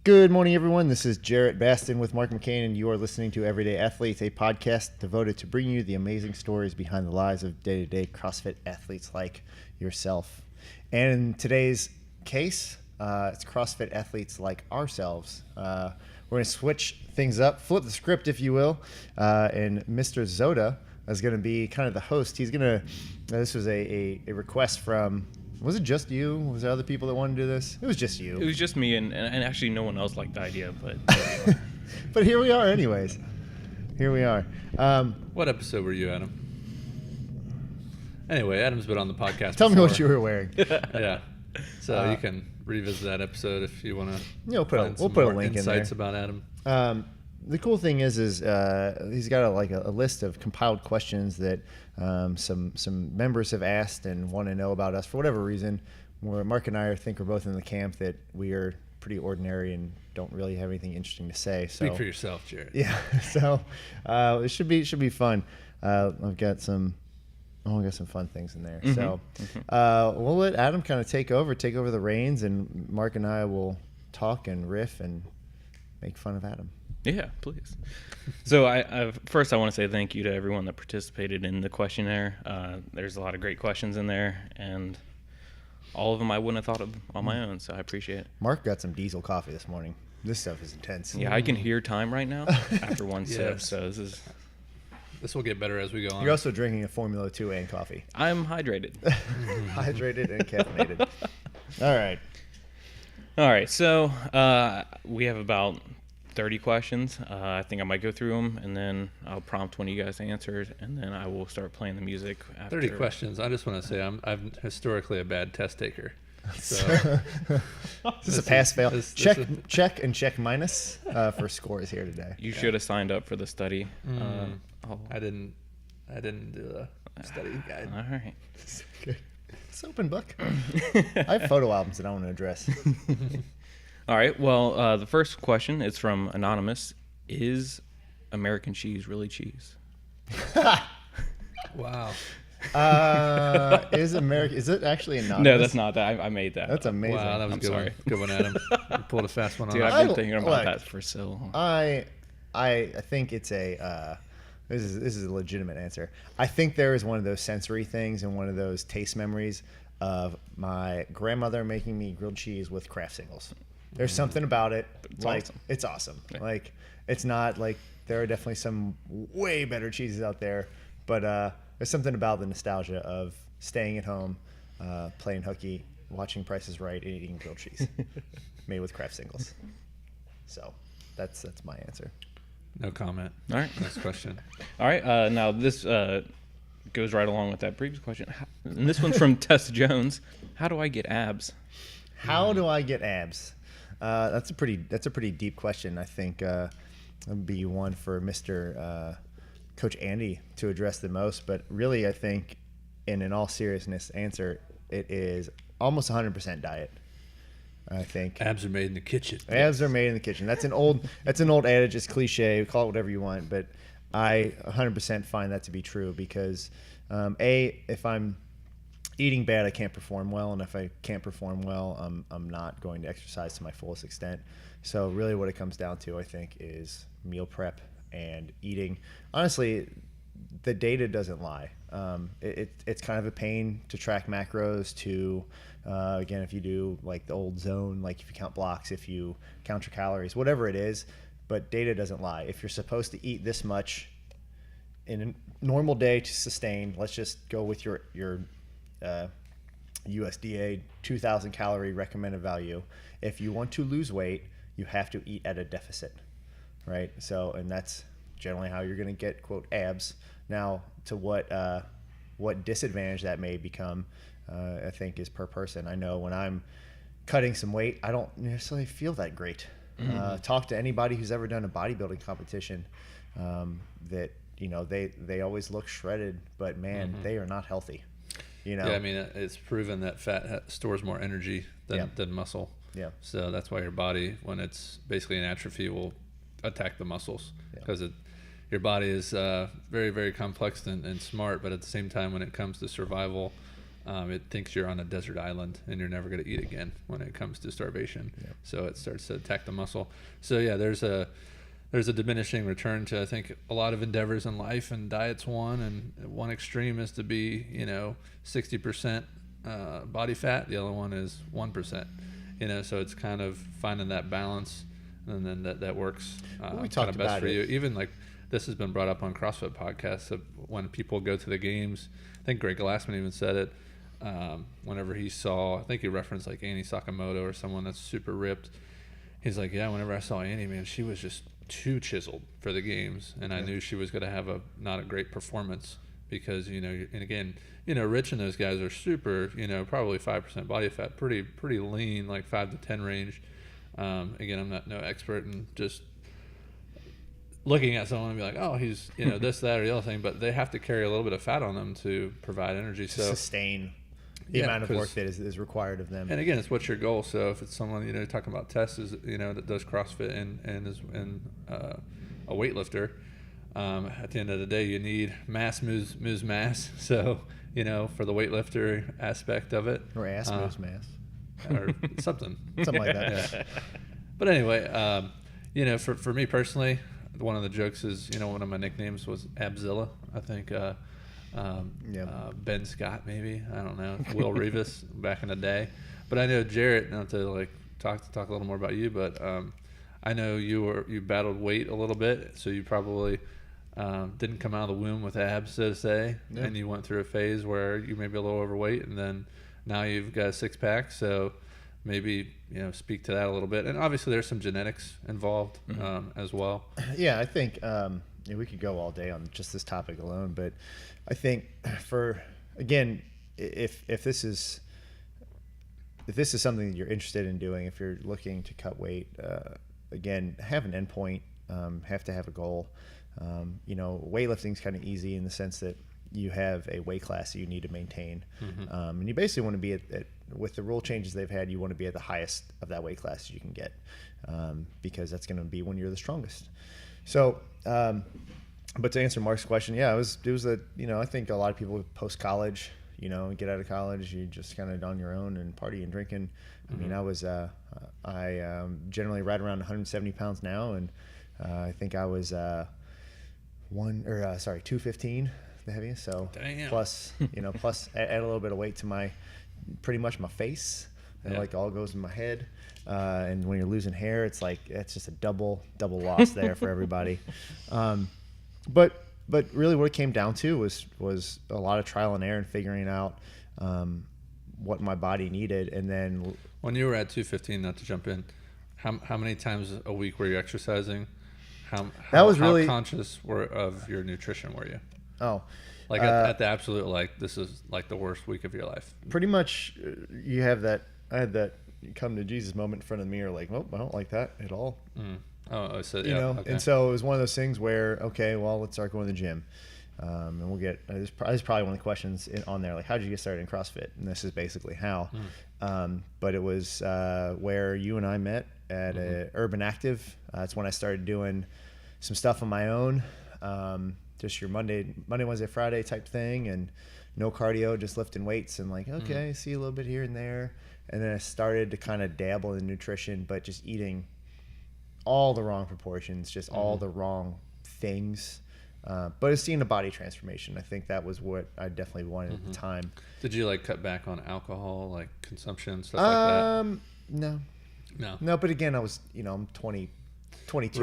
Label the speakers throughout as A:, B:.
A: Good morning, everyone. This is Jarrett Baston with Mark McCain, and you are listening to Everyday Athletes, a podcast devoted to bringing you the amazing stories behind the lives of day-to-day CrossFit athletes like yourself. And in today's case, it's CrossFit athletes like ourselves. We're going to switch things up, flip the script, if you will, and Mr. Zoda is going to be kind of the host. He's going to, this was a request from, was it just you? Was there other people that wanted to do this? It was just you.
B: It was just me, and actually no one else liked the idea, but...
A: But here we are anyways. Here we are.
C: What episode were you, Adam? Anyway, Adam's been on the podcast
A: Tell me
C: before.
A: what you were wearing.
C: Yeah. So you can revisit that episode if you want to.
A: We'll put a link in there.
C: Insights about Adam.
A: The cool thing is he's got a list of compiled questions that some members have asked and want to know about us for whatever reason. Where Mark and I think we're both in the camp that we are pretty ordinary and don't really have anything interesting to say. So
C: speak for yourself, Jared.
A: Yeah. So it should be fun. I've got some fun things in there. So we'll let Adam kind of take over the reins, and Mark and I will talk and riff and make fun of Adam.
B: Yeah, please. So first I want to say thank you to everyone that participated in the questionnaire. There's a lot of great questions in there, and all of them I wouldn't have thought of on my own, so I appreciate it.
A: Mark got some diesel coffee this morning. This stuff is intense.
B: Yeah, I can hear time right now after one sip, so
C: This will get better as we go on.
A: You're also drinking a Formula 2 and coffee.
B: I'm hydrated.
A: Hydrated and caffeinated. All right.
B: So we have about 30 questions. I think I might go through them, and then I'll prompt one of you guys to answer, and then I will start playing the music after.
C: 30 questions. I just want to say I'm historically a bad test taker. So
A: this is a pass-fail. Check and check minus for scores here today.
B: You should have signed up for the study.
C: I didn't do a study guide.
B: All right.
A: Good. It's open book. I have photo albums that I want to address.
B: All right. Well, the first question is from Anonymous. Is American cheese really cheese?
C: Wow.
A: Is it actually anonymous?
B: No, that's not that. I made that.
A: That's amazing.
C: Wow, that was
B: I'm
C: good.
B: sorry.
C: Good one, Adam. You pulled a fast one on
B: Dude,
C: us.
B: I've been thinking about that for so long.
A: I think it's this is a legitimate answer. I think there is one of those sensory things and one of those taste memories of my grandmother making me grilled cheese with Kraft singles. There's something about it.
B: It's awesome.
A: It's awesome.
B: Yeah.
A: Like, it's not like there are definitely some way better cheeses out there, but there's something about the nostalgia of staying at home, playing hooky, watching Price is Right, and eating grilled cheese made with Kraft singles. So that's my answer.
C: No comment.
B: All right.
C: Next question.
B: All right. Now this goes right along with that previous question. And this one's from Tess Jones. How do I get abs?
A: How do I get abs? That's a pretty deep question. I think that would be one for Mr. Coach Andy to address the most. But really, I think, in all seriousness, answer it is almost 100% diet. I think
C: Abs are made in the kitchen.
A: Abs are made in the kitchen. That's an old adage. It's cliche. Call it whatever you want, but I 100% find that to be true because if I'm eating bad, I can't perform well, and if I can't perform well, I'm not going to exercise to my fullest extent. So really, what it comes down to, I think, is meal prep and eating. Honestly, the data doesn't lie. It's kind of a pain to track macros. Again, if you do like the old zone, like if you count blocks, if you count your calories, whatever it is, but data doesn't lie. If you're supposed to eat this much in a normal day to sustain, let's just go with your USDA 2,000 calorie recommended value. If you want to lose weight, you have to eat at a deficit, right? So, and that's generally how you're going to get, quote, abs. Now, to what disadvantage that may become, I think is per person. I know when I'm cutting some weight, I don't necessarily feel that great. Talk to anybody who's ever done a bodybuilding competition, that they always look shredded, but man, they are not healthy.
C: Yeah, I mean, it's proven that fat stores more energy than muscle.
A: Yeah.
C: So that's why your body, when it's basically in atrophy, will attack the muscles because your body is very, very complex and smart, but at the same time, when it comes to survival, it thinks you're on a desert island and you're never going to eat again when it comes to starvation.
A: Yep.
C: So it starts to attack the muscle. So yeah, there's a diminishing return to, I think, a lot of endeavors in life, and diet's one. And one extreme is to be, 60% body fat. The other one is 1%. So it's kind of finding that balance, and then that works
A: we
C: kind
A: talked
C: of best
A: about
C: for
A: it.
C: you. Even like this has been brought up on CrossFit podcasts of when people go to the games. I think Greg Glassman even said it. Whenever he saw, I think he referenced like Annie Sakamoto or someone that's super ripped. He's like, yeah, whenever I saw Annie, man, she was just too chiseled for the games, and I knew she was going to have not a great performance because and again, Rich and those guys are super, probably 5% body fat, pretty lean, like 5 to 10 range. Again, I'm no expert in just looking at someone and be like, oh, he's this, that, or the other thing, but they have to carry a little bit of fat on them to provide energy.
A: To
C: So
A: sustain the amount of work that is required of them.
C: And again, it's what's your goal. So if it's someone, talking about Tess is, that does CrossFit and is a weightlifter, at the end of the day, you need mass moves mass. So, for the weightlifter aspect of it.
A: Or ass moves mass.
C: Or something.
A: Something like that.
C: Yeah. But anyway, for me personally, one of the jokes is, one of my nicknames was Abzilla. I think Ben Scott, maybe, I don't know, Will Rivas back in the day. But I know Jarrett, not to talk a little more about you, but I know you battled weight a little bit, so you probably didn't come out of the womb with abs, so to say, and you went through a phase where you may be a little overweight, and then now you've got a 6-pack. So maybe speak to that a little bit. And obviously there's some genetics involved as well.
A: Yeah, I think we could go all day on just this topic alone, but I think if this is something that you're interested in doing, if you're looking to cut weight, again, have an endpoint, have to have a goal. Weightlifting is kind of easy in the sense that you have a weight class that you need to maintain. And you basically want to be with the rule changes they've had, you want to be at the highest of that weight class you can get, because that's going to be when you're the strongest. So, but to answer Mark's question, yeah, it was I think a lot of people post college, get out of college, you just kind of on your own and party and drinking. I mean, I generally right around 170 pounds now, and I think I was 215. The heaviest, so
C: damn.
A: plus add a little bit of weight to pretty much my face, and all goes in my head, and when you're losing hair, it's just a double loss there for everybody. But really what it came down to was a lot of trial and error and figuring out what my body needed. And then
C: when you were at 215, not to jump in, how many times a week were you exercising? How conscious of your nutrition were you?
A: Oh,
C: at the absolute, this is the worst week of your life.
A: Pretty much, you have that. I had that come to Jesus moment in front of the mirror, well, I don't like that at all.
C: Oh, so
A: okay. And so it was one of those things where, okay, well, let's start going to the gym, and we'll get. This is probably one of the questions on there, how did you get started in CrossFit? And this is basically how. But it was where you and I met at Urban Active. That's when I started doing some stuff on my own. Just your Monday, Wednesday, Friday type thing, and no cardio, just lifting weights, and okay, see a little bit here and there. And then I started to kind of dabble in nutrition, but just eating all the wrong proportions, just all the wrong things. But it's seeing a body transformation. I think that was what I definitely wanted at the time.
C: Did you cut back on alcohol, consumption, stuff like that? No. But
A: again, I was, I'm 22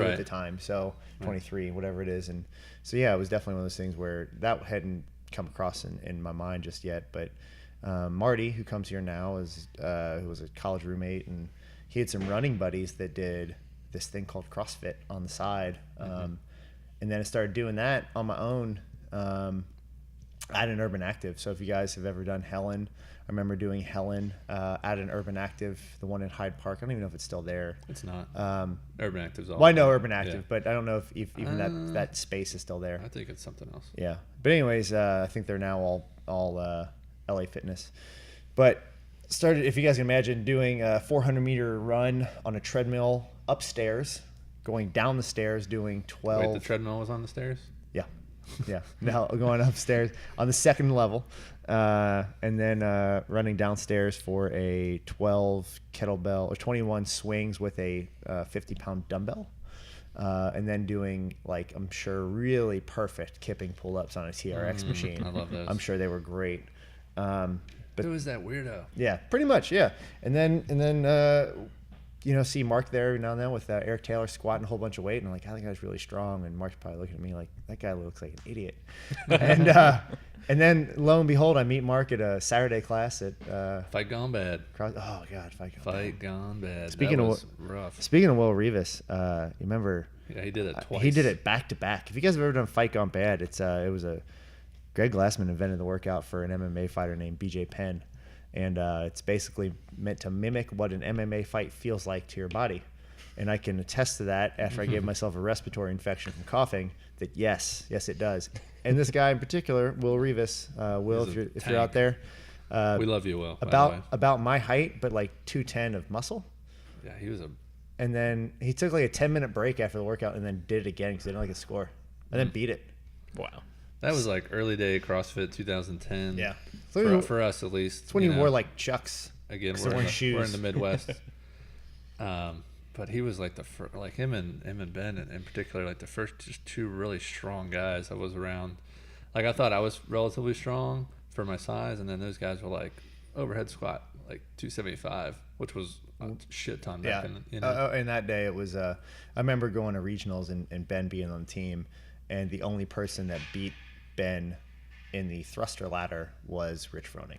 A: at the time, so 23, whatever it is. And so, yeah, it was definitely one of those things where that hadn't come across in my mind just yet. But Marty, who comes here now, who was a college roommate, and he had some running buddies that did this thing called CrossFit on the side. And then I started doing that on my own at an Urban Active. So if you guys have ever done Helen, I remember doing Helen at an Urban Active, the one in Hyde Park. I don't even know if it's still there.
C: It's not. Urban Active's all.
A: Well, I know Urban Active, but I don't know if even that space is still there.
C: I think it's something else.
A: Yeah. But anyways, I think they're now all LA Fitness. But started, if you guys can imagine, doing a 400-meter run on a treadmill upstairs, going down the stairs, doing 12.
C: Wait, the treadmill was on the stairs?
A: Yeah. Yeah, no, going upstairs on the second level, and then running downstairs for a 12 kettlebell or 21 swings with a 50-pound dumbbell, and then doing like I'm sure really perfect kipping pull-ups on a TRX machine.
C: I love those.
A: I'm sure they were great. But
C: who is that weirdo?
A: yeah, pretty much, yeah. And then see Mark there now and then with Eric Taylor squatting a whole bunch of weight, and I'm like, I think I was really strong. And Mark's probably looking at me like, that guy looks like an idiot. And then lo and behold, I meet Mark at a Saturday class at
C: Fight Gone Bad.
A: Oh God,
C: Fight Gone Bad.
A: Speaking
C: that
A: of
C: was rough.
A: Speaking of Will Rivas, you remember?
C: Yeah, he did it twice.
A: He did it back to back. If you guys have ever done Fight Gone Bad, it was a Greg Glassman invented the workout for an MMA fighter named BJ Penn. And it's basically meant to mimic what an MMA fight feels like to your body. And I can attest to that after I gave myself a respiratory infection from coughing, that yes, it does. And this guy in particular, Will Rivas, Will, if you're out there.
C: We love you, Will. by the way.
A: About my height, but like 210 of muscle.
C: Yeah, he was
A: And then he took like a 10-minute break after the workout and then did it again because he didn't like his score. And then beat it.
B: Wow.
C: That was like early day CrossFit 2010.
A: Yeah.
C: For us at least.
A: It's when you wore like Chucks.
C: Again,
A: we're
C: in the Midwest. But he was like like him and Ben in particular, like the first just two really strong guys I was around. Like I thought I was relatively strong for my size, and then those guys were like overhead squat like 275, which was a shit ton back in.
A: And that day it was. I remember going to regionals and Ben being on the team, and the only person that beat Ben in the thruster ladder was Rich Froning,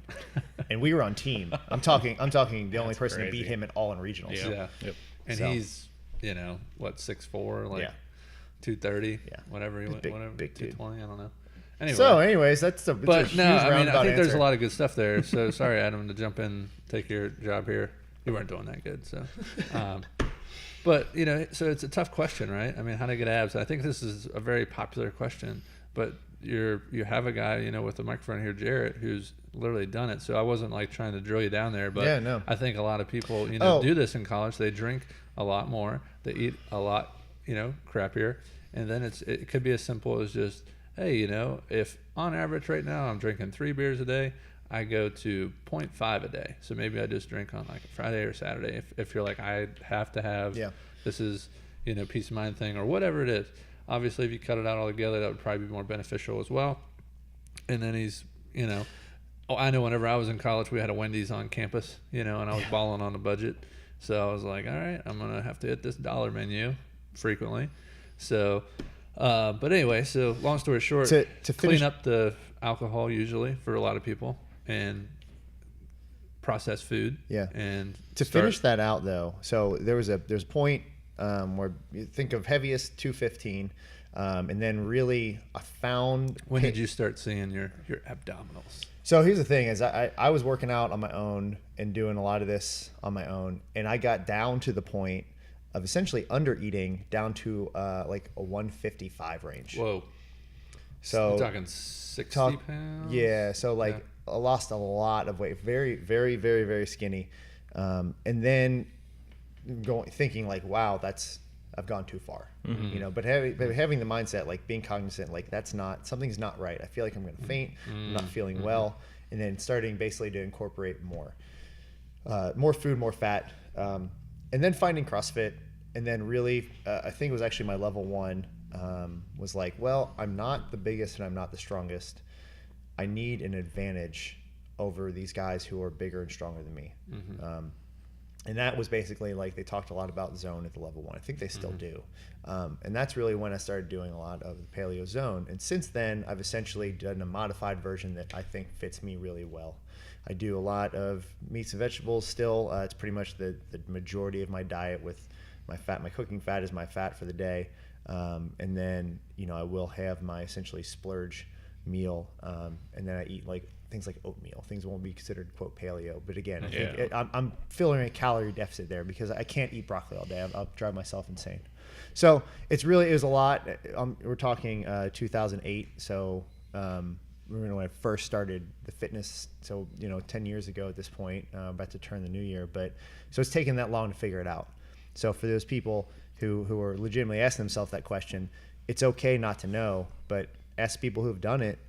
A: and we were on team. I'm talking the only person to beat him at all in regionals.
C: Yeah. Yep. And he's 6'4", like 230, whatever he went,
A: big,
C: whatever,
A: big
C: 220, I don't know. Anyway.
A: So, anyways, that's a
C: but
A: huge
C: no, I mean, I think there's
A: answer.
C: a lot of good stuff there. So sorry, Adam, to jump in, take your job here. You weren't doing that good, so. But so it's a tough question, right? I mean, how to get abs? I think this is a very popular question, but you have a guy, with a microphone here, Jarrett, who's literally done it. So I wasn't like trying to drill you down there, but I think a lot of people, do this in college. They drink a lot more, they eat a lot, crappier, and then it could be as simple as just, hey, if on average right now I'm drinking 3 beers a day, I go to 0.5 a day. So maybe I just drink on like a Friday or Saturday. If you're like, I have to have, this is, peace of mind thing or whatever it is. Obviously, if you cut it out altogether, that would probably be more beneficial as well. And then he's, I know whenever I was in college, we had a Wendy's on campus, and I was balling on a budget. So I was like, all right, I'm going to have to hit this dollar menu frequently. So, but anyway, so long story short, to clean up the alcohol usually for a lot of people and processed food. Yeah. And
A: to finish that out though, so there's a point where you think of heaviest 215, and then really I found.
C: When did you start seeing your abdominals?
A: So here's the thing: is I was working out on my own and doing a lot of this on my own, and I got down to the point of essentially under eating down to like a 155 range.
C: Whoa! So you're talking 60 pounds.
A: Yeah. So like I lost a lot of weight, very, very, very, very skinny, and then thinking like, wow, I've gone too far, but having the mindset, like being cognizant, like something's not right. I feel like I'm going to faint. I'm not feeling well. And then starting basically to incorporate more food, more fat. And then finding CrossFit. And then really, I think it was actually my level 1, was like, well, I'm not the biggest and I'm not the strongest. I need an advantage over these guys who are bigger and stronger than me. And that was basically like they talked a lot about zone at the level 1. I think they still do. And that's really when I started doing a lot of the paleo zone. And since then, I've essentially done a modified version that I think fits me really well. I do a lot of meats and vegetables still. It's pretty much the majority of my diet with my fat. My cooking fat is my fat for the day. And then, I will have my essentially splurge meal. And then I eat like things like oatmeal. Things won't be considered quote paleo, but again, I think I'm filling a calorie deficit there because I can't eat broccoli all day. I'll drive myself insane. So it was a lot. We're talking 2008. So when I first started the fitness. So 10 years ago at this point, about to turn the new year. But so it's taken that long to figure it out. So for those people who are legitimately asking themselves that question, it's okay not to know, but ask people who've done it.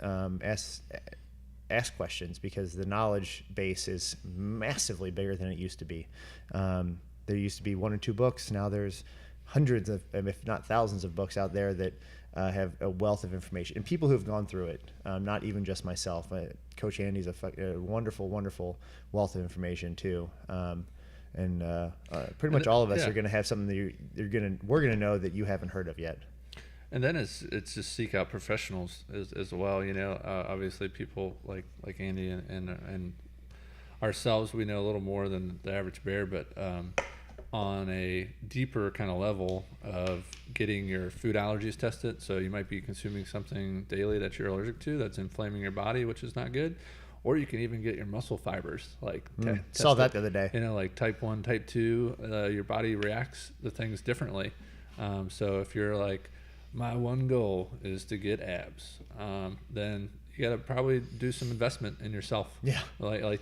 A: Ask questions, because the knowledge base is massively bigger than it used to be. There used to be 1 or 2 books. Now there's hundreds of, if not thousands of books out there that have a wealth of information, and people who've gone through it, not even just myself. Coach Andy's a wonderful, wonderful wealth of information too. And pretty much all of us are going to have something that we're going to know that you haven't heard of yet.
C: And then it's just seek out professionals as well. Obviously people like Andy and ourselves, we know a little more than the average bear, but on a deeper kind of level of getting your food allergies tested. So you might be consuming something daily that you're allergic to that's inflaming your body, which is not good. Or you can even get your muscle fibers
A: saw that the other day.
C: Like type 1, type 2, your body reacts to things differently. So if you're like, my one goal is to get abs, then you got to probably do some investment in yourself.
A: Yeah.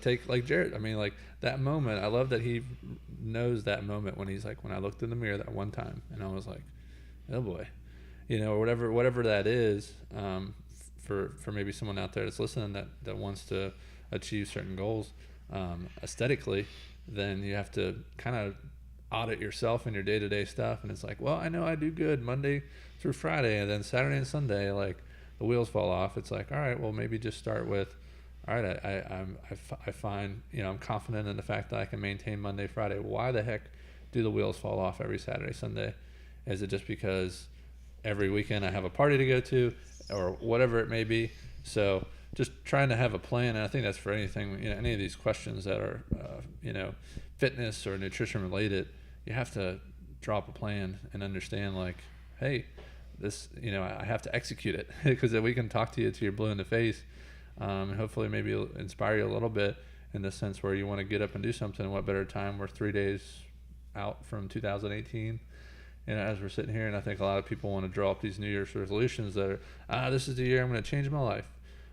C: Take Jarrett. I mean, like that moment, I love that he knows that moment when he's like, when I looked in the mirror that one time and I was like, oh boy, or whatever that is, for maybe someone out there that's listening that wants to achieve certain goals, aesthetically, then you have to kind of audit yourself and your day-to-day stuff. And it's like, well, I know I do good Monday through Friday, and then Saturday and Sunday, like the wheels fall off. It's like, all right, well, maybe just start with, all right, I find, I'm confident in the fact that I can maintain Monday, Friday. Why the heck do the wheels fall off every Saturday, Sunday? Is it just because every weekend I have a party to go to, or whatever it may be? So just trying to have a plan. And I think that's for anything, any of these questions that are, fitness or nutrition related, you have to draw up a plan and understand, like, hey, this, I have to execute it, because we can talk to you till you're blue in the face, and hopefully maybe it'll inspire you a little bit in the sense where you want to get up and do something. What better time? We're 3 days out from 2018, as we're sitting here, and I think a lot of people want to draw up these New Year's resolutions that are, this is the year I'm going to change my life.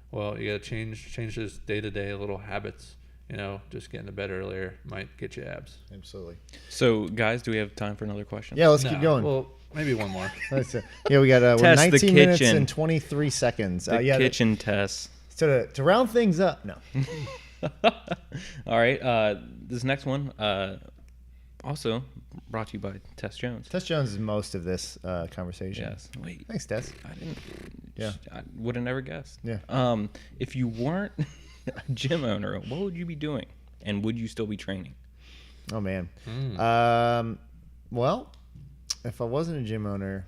C: Well, you got to change those day-to-day little habits. Just getting to bed earlier might get you abs.
A: Absolutely.
B: So, guys, do we have time for another question?
A: Yeah, let's keep going.
C: Well, maybe one more.
A: Yeah, we got we're
B: Test
A: 19 minutes
B: kitchen.
A: and 23 seconds.
B: The kitchen test.
A: So to round things up, no.
B: All right. This next one, also brought to you by Tess Jones.
A: Tess Jones is most of this conversation.
B: Yes. Wait.
A: Thanks, Tess.
B: I would have never guessed.
A: Yeah.
B: If you weren't a gym owner, what would you be doing, and would you still be training?
A: Oh man. Well, if I wasn't a gym owner,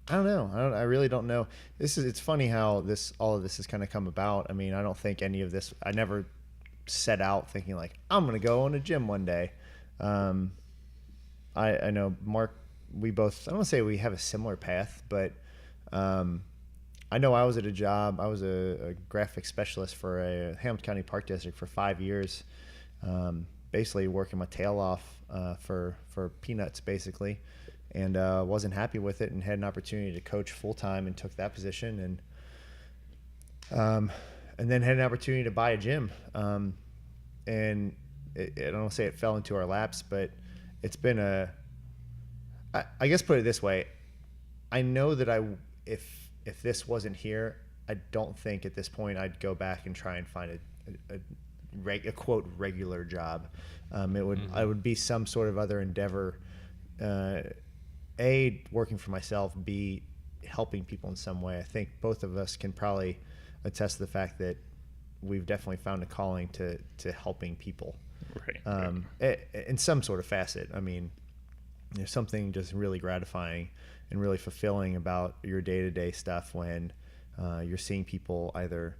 A: I don't know. I really don't know. It's funny how all of this has kind of come about. I mean, I don't think any of this. I never set out thinking like I'm going to go own a gym one day. I know Mark. We both. I don't want to say we have a similar path, but I know I was at a job. I was a graphic specialist for a Hamilton County Park District for 5 years, basically working my tail off for peanuts, basically, and wasn't happy with it, and had an opportunity to coach full time and took that position, and then had an opportunity to buy a gym, and I don't want to say it fell into our laps, but it's been I guess put it this way, I know that if this wasn't here, I don't think at this point I'd go back and try and find a quote regular job. It would be some sort of other endeavor. A, working for myself. B, helping people in some way. I think both of us can probably attest to the fact that we've definitely found a calling to helping people.
B: Right.
A: In some sort of facet. I mean, there's something just really gratifying and really fulfilling about your day-to-day stuff when you're seeing people either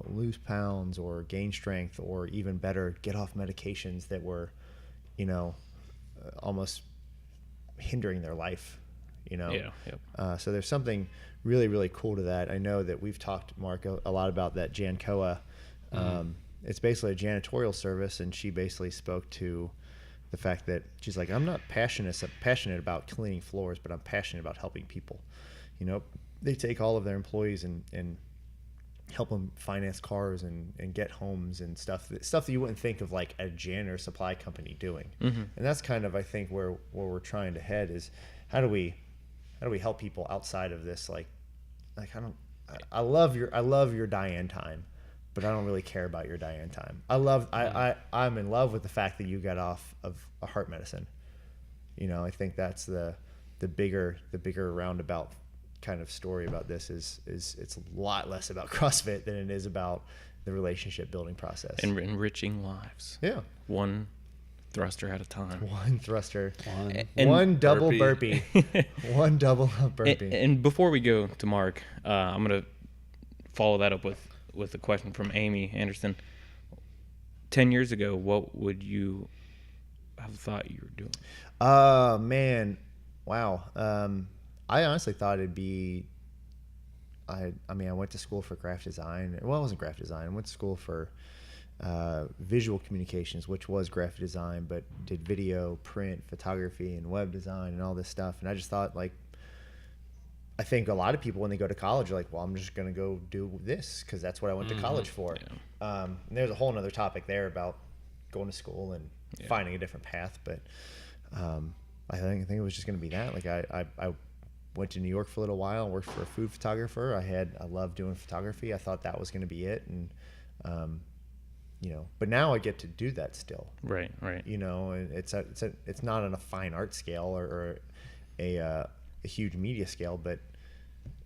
A: lose pounds or gain strength, or even better, get off medications that were almost hindering their life. So there's something really, really cool to that. I know that we've talked, Mark, a lot about that Jancoa. It's basically a janitorial service, and she basically spoke to the fact that she's like, I'm not passionate about cleaning floors, but I'm passionate about helping people. They take all of their employees and help them finance cars and get homes and stuff that you wouldn't think of like a janitor supply company doing. And that's kind of, I think, where we're trying to head is how do we help people outside of this like like I love your Diane time, but I don't really care about your Diane time. I'm in love with the fact that you got off of a heart medicine. You know, I think that's the bigger roundabout kind of story about this is it's a lot less about CrossFit than it is about the relationship building process
B: and enriching lives.
A: Yeah,
B: one thruster at a time.
A: One thruster,
B: and
A: one double burpee, one double burpee.
B: And before we go to Mark, I'm gonna follow that up with a question from Amy Anderson. 10 years ago, what would you have thought you were doing?
A: Man, wow. I honestly thought it'd be. I went to school for graphic design. Well, it wasn't graphic design. I went to school for visual communications, which was graphic design, but did video, print, photography, and web design, and all this stuff. And I just thought, like, I think a lot of people when they go to college are like, well, I'm just going to go do this because that's what I went to college for. Yeah. And there's a whole other topic there about going to school and finding a different path. But I think it was just going to be that. Like I went to New York for a little while and worked for a food photographer. I loved doing photography. I thought that was going to be it. And, you know, but now I get to do that still.
B: Right.
A: You know, and it's not on a fine art scale or a huge media scale, but,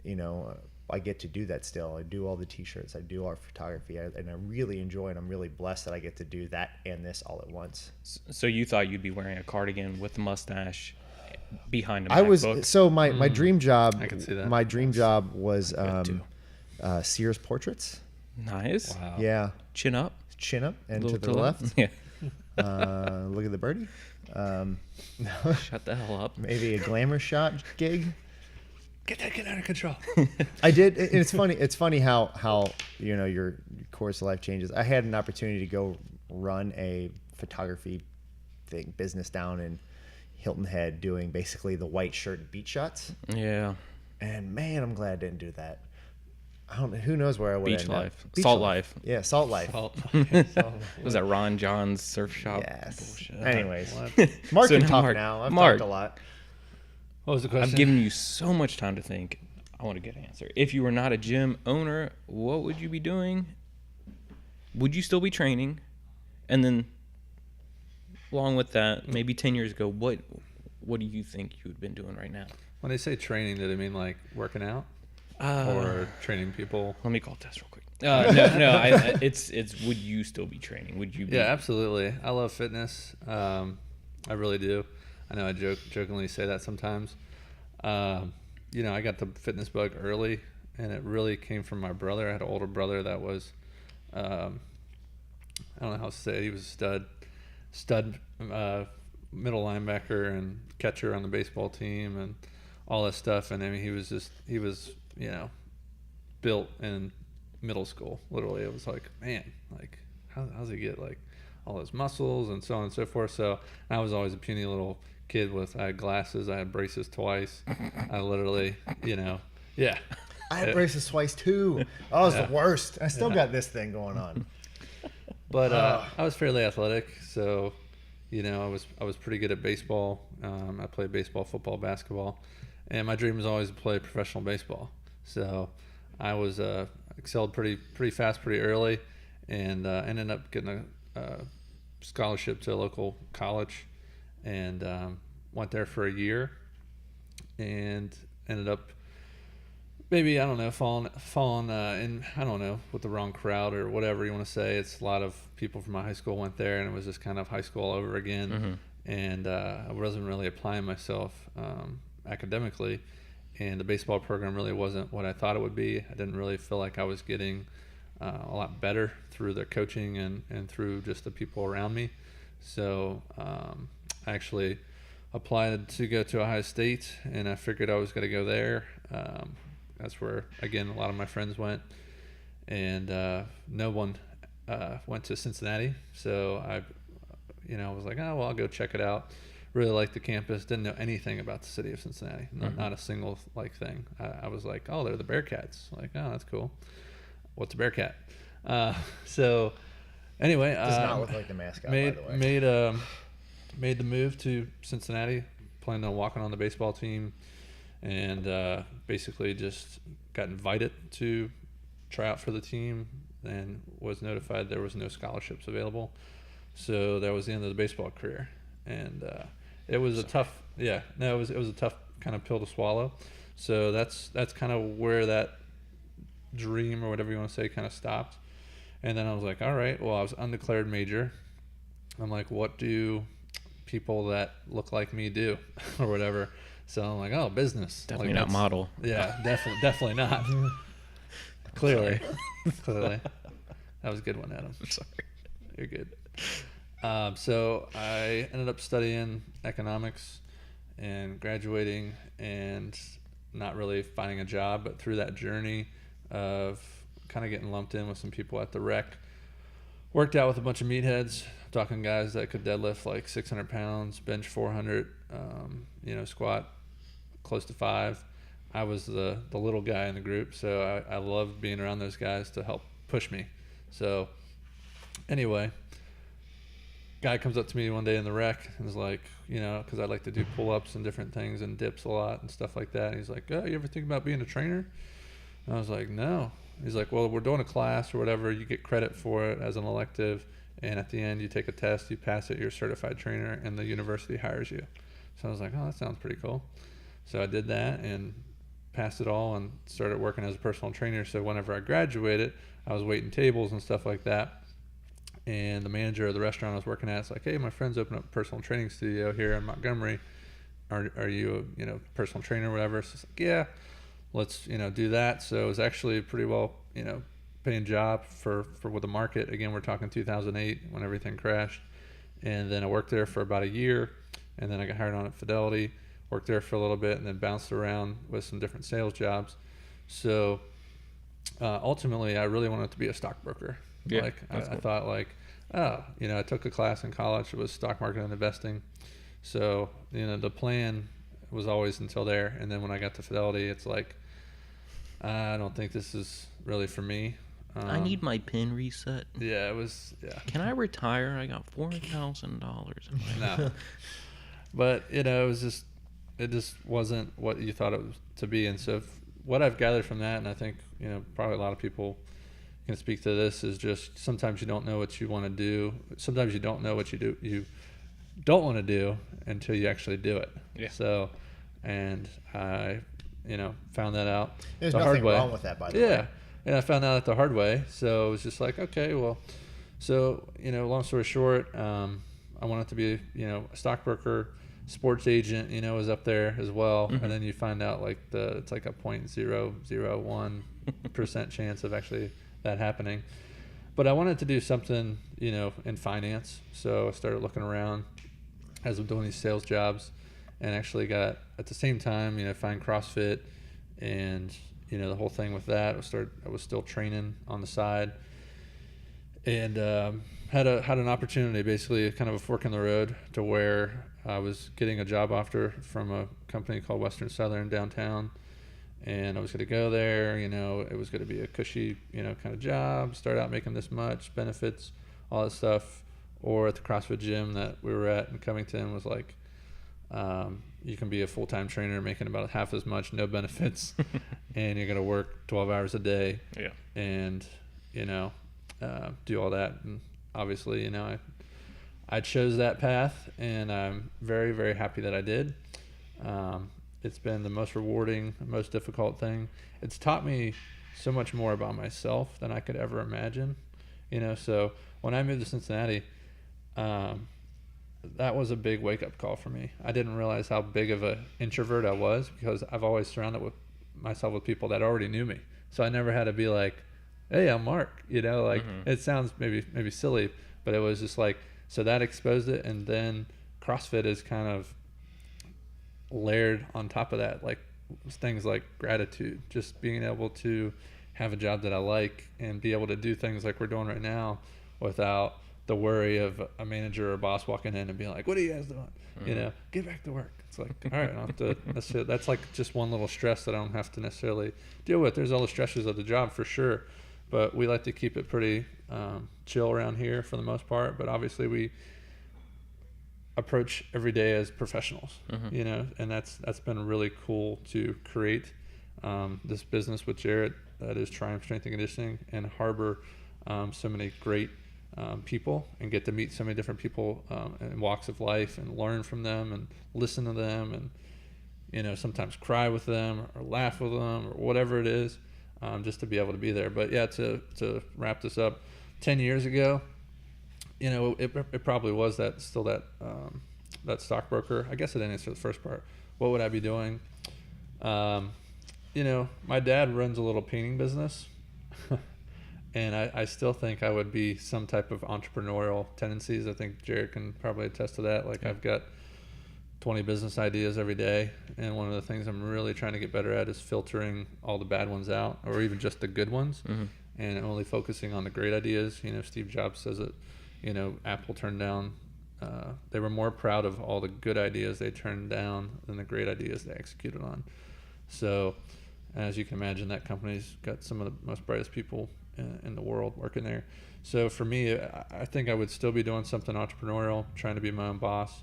A: you know, I get to do that still. I do all the t-shirts. I do our photography, and I really enjoy it. I'm really blessed that I get to do that and this all at once.
B: So you thought you'd be wearing a cardigan with a mustache behind a MacBook?
A: I was my dream job.
C: I can see that.
A: My dream job was Sears Portraits.
B: Nice.
C: Wow.
A: Yeah,
B: Chin up,
A: and to the left.
B: Yeah.
A: Look at the birdie.
B: Shut the hell up.
A: Maybe a glamour shot gig.
C: Get out of control.
A: I did. It's funny. It's funny how you know your course of life changes. I had an opportunity to go run a photography business down in Hilton Head, doing basically the white shirt beach shots.
B: Yeah.
A: And man, I'm glad I didn't do that. I don't. Who knows where I would
B: Beach
A: end
B: life,
A: up.
B: salt life.
A: Yeah, salt life.
B: Was that Ron John's surf shop?
A: Yes.
B: Bullshit.
A: Anyways, Mark
B: So
A: can
B: now
A: talk
B: Mark-
A: now. I've
B: Mark.
A: talked a lot.
C: What was the question?
B: I've given you so much time to think. I want to get an answer. If you were not a gym owner, what would you be doing? Would you still be training? And then, along with that, maybe 10 years ago, what do you think you would have been doing right now?
C: When they say training, do they mean like working out or training people?
B: Let me call Tess real quick. No. It's would you still be training? Would you be?
C: Yeah, absolutely. I love fitness. I really do. I know I jokingly say that sometimes. You know, I got the fitness bug early, and it really came from my brother. I had an older brother that was, I don't know how to say it. He was a stud middle linebacker and catcher on the baseball team and all that stuff. And I mean, he was, you know, built in middle school. Literally, it was like, man, like, how's he get like all those muscles and so on and so forth. So I was always a puny little kid I had glasses, I had braces twice. I literally, you know, yeah.
A: I had braces twice too. Oh, it was the worst. I still got this thing going on.
C: But I was fairly athletic, so you know, I was pretty good at baseball. I played baseball, football, basketball, and my dream was always to play professional baseball. So I was excelled pretty fast, pretty early, and ended up getting a scholarship to a local college, and went there for a year, and ended up maybe, I don't know, falling in, I don't know, with the wrong crowd or whatever you want to say. It's a lot of people from my high school went there, and it was just kind of high school all over again. Mm-hmm. And I wasn't really applying myself academically, and the baseball program really wasn't what I thought it would be. I didn't really feel like I was getting a lot better through their coaching and through just the people around me. So I actually applied to go to Ohio State, and I figured I was going to go there. That's where, again, a lot of my friends went, and no one went to Cincinnati. So I was like, oh, well, I'll go check it out. Really liked the campus. Didn't know anything about the city of Cincinnati. Mm-hmm. Not a single thing. I was like, oh, they're the Bearcats. Like, oh, that's cool. What's a Bearcat? So anyway,
A: does not look like the mascot, by the way.
C: Made the move to Cincinnati. Planned on walking on the baseball team. and basically just got invited to try out for the team and was notified there was no scholarships available. So that was the end of the baseball career. And it was a tough kind of pill to swallow. So that's kind of where that dream or whatever you want to say kind of stopped. And then I was like, all right, well, I was undeclared major. I'm like, what do people that look like me do or whatever? So I'm like, oh, business.
B: Definitely
C: like,
B: not model.
C: Yeah, definitely not. Clearly. That was a good one, Adam.
B: I'm sorry.
C: You're good. So I ended up studying economics and graduating and not really finding a job, but through that journey of kind of getting lumped in with some people at the rec, worked out with a bunch of meatheads, talking guys that could deadlift like 600 pounds, bench 400, squat close to 5. I was the little guy in the group, so I loved being around those guys to help push me. So anyway, guy comes up to me one day in the rec and is like, because I like to do pull-ups and different things and dips a lot and stuff like that. And he's like, oh, you ever think about being a trainer? And I was like, no. He's like, well, we're doing a class or whatever. You get credit for it as an elective. And at the end, you take a test, you pass it, you're a certified trainer, and the university hires you. So I was like, oh, that sounds pretty cool. So I did that and passed it all and started working as a personal trainer. So whenever I graduated, I was waiting tables and stuff like that. And the manager of the restaurant I was working at is like, hey, my friend's opened up a personal training studio here in Montgomery. Are you a personal trainer or whatever? So it's like, yeah, let's, do that. So it was actually a pretty well, paying job for with the market. Again, we're talking 2008 when everything crashed. And then I worked there for about a year. And then I got hired on at Fidelity, worked there for a little bit, and then bounced around with some different sales jobs. So ultimately, I really wanted to be a stockbroker.
B: Yeah,
C: I thought I took a class in college. It was stock market and investing. So, the plan was always until there. And then when I got to Fidelity, it's like, I don't think this is really for me.
B: I need my pin reset.
C: Yeah, it was, yeah.
B: Can I retire? I got $4,000 in my
C: No. But, it just wasn't what you thought it was to be. And so what I've gathered from that, and I think, probably a lot of people can speak to this, is just sometimes you don't know what you want to do. Sometimes you don't know what you don't want to do until you actually do it.
B: Yeah.
C: So, and I, found that out
A: There's
C: the
A: nothing
C: hard way.
A: wrong with that, by the way.
C: Yeah. And I found out the hard way. So it was just like, okay, well, so, long story short, I wanted to be, a stockbroker, sports agent, was up there as well.
B: Mm-hmm.
C: And then you find out it's like a 0.001% chance of actually that happening. But I wanted to do something, in finance. So I started looking around as I'm doing these sales jobs, and actually got at the same time, find CrossFit and, the whole thing with that. I was still training on the side, and had an opportunity, basically kind of a fork in the road, to where I was getting a job offer from a company called Western Southern downtown. And I was going to go there, it was going to be a cushy, kind of job, start out making this much, benefits, all that stuff. Or at the CrossFit gym that we were at in Covington was like, you can be a full-time trainer making about half as much, no benefits, and you're going to work 12 hours a day.
B: Yeah.
C: And, do all that. And obviously, I chose that path, and I'm very, very happy that I did. It's been the most rewarding, most difficult thing. It's taught me so much more about myself than I could ever imagine. So when I moved to Cincinnati, that was a big wake-up call for me. I didn't realize how big of an introvert I was, because I've always surrounded myself with people that already knew me. So I never had to be like, hey, I'm Mark.
B: Mm-hmm.
C: It sounds maybe silly, but it was just like, so that exposed it. And then CrossFit is kind of layered on top of that, like things like gratitude, just being able to have a job that I like and be able to do things like we're doing right now without the worry of a manager or boss walking in and being like, what are you guys doing?
B: Mm-hmm.
C: Get back to work. It's like, all right, I don't have to, that's like just one little stress that I don't have to necessarily deal with. There's all the stresses of the job for sure, but we like to keep it pretty chill around here for the most part. But obviously approach every day as professionals, you know, and that's been really cool to create this business with Jarrett that is Triumph Strength and Conditioning, and harbor so many great people, and get to meet so many different people in walks of life, and learn from them and listen to them, and, you know, sometimes cry with them or laugh with them or whatever it is, just to be able to be there. But yeah, to wrap this up, 10 years ago, you know, it probably was that stockbroker. I guess it didn't answer the first part. What would I be doing? You know, my dad runs a little painting business, and I still think I would be some type of entrepreneurial tendencies. I think Jarrett can probably attest to that. Like, I've got 20 business ideas every day, and one of the things I'm really trying to get better at is filtering all the bad ones out, or even just the good ones, and only focusing on the great ideas. You know, Steve Jobs says it. You know, Apple turned down, they were more proud of all the good ideas they turned down than the great ideas they executed on. So, as you can imagine, that company's got some of the most brightest people in the world working there. So for me, I think I would still be doing something entrepreneurial, trying to be my own boss.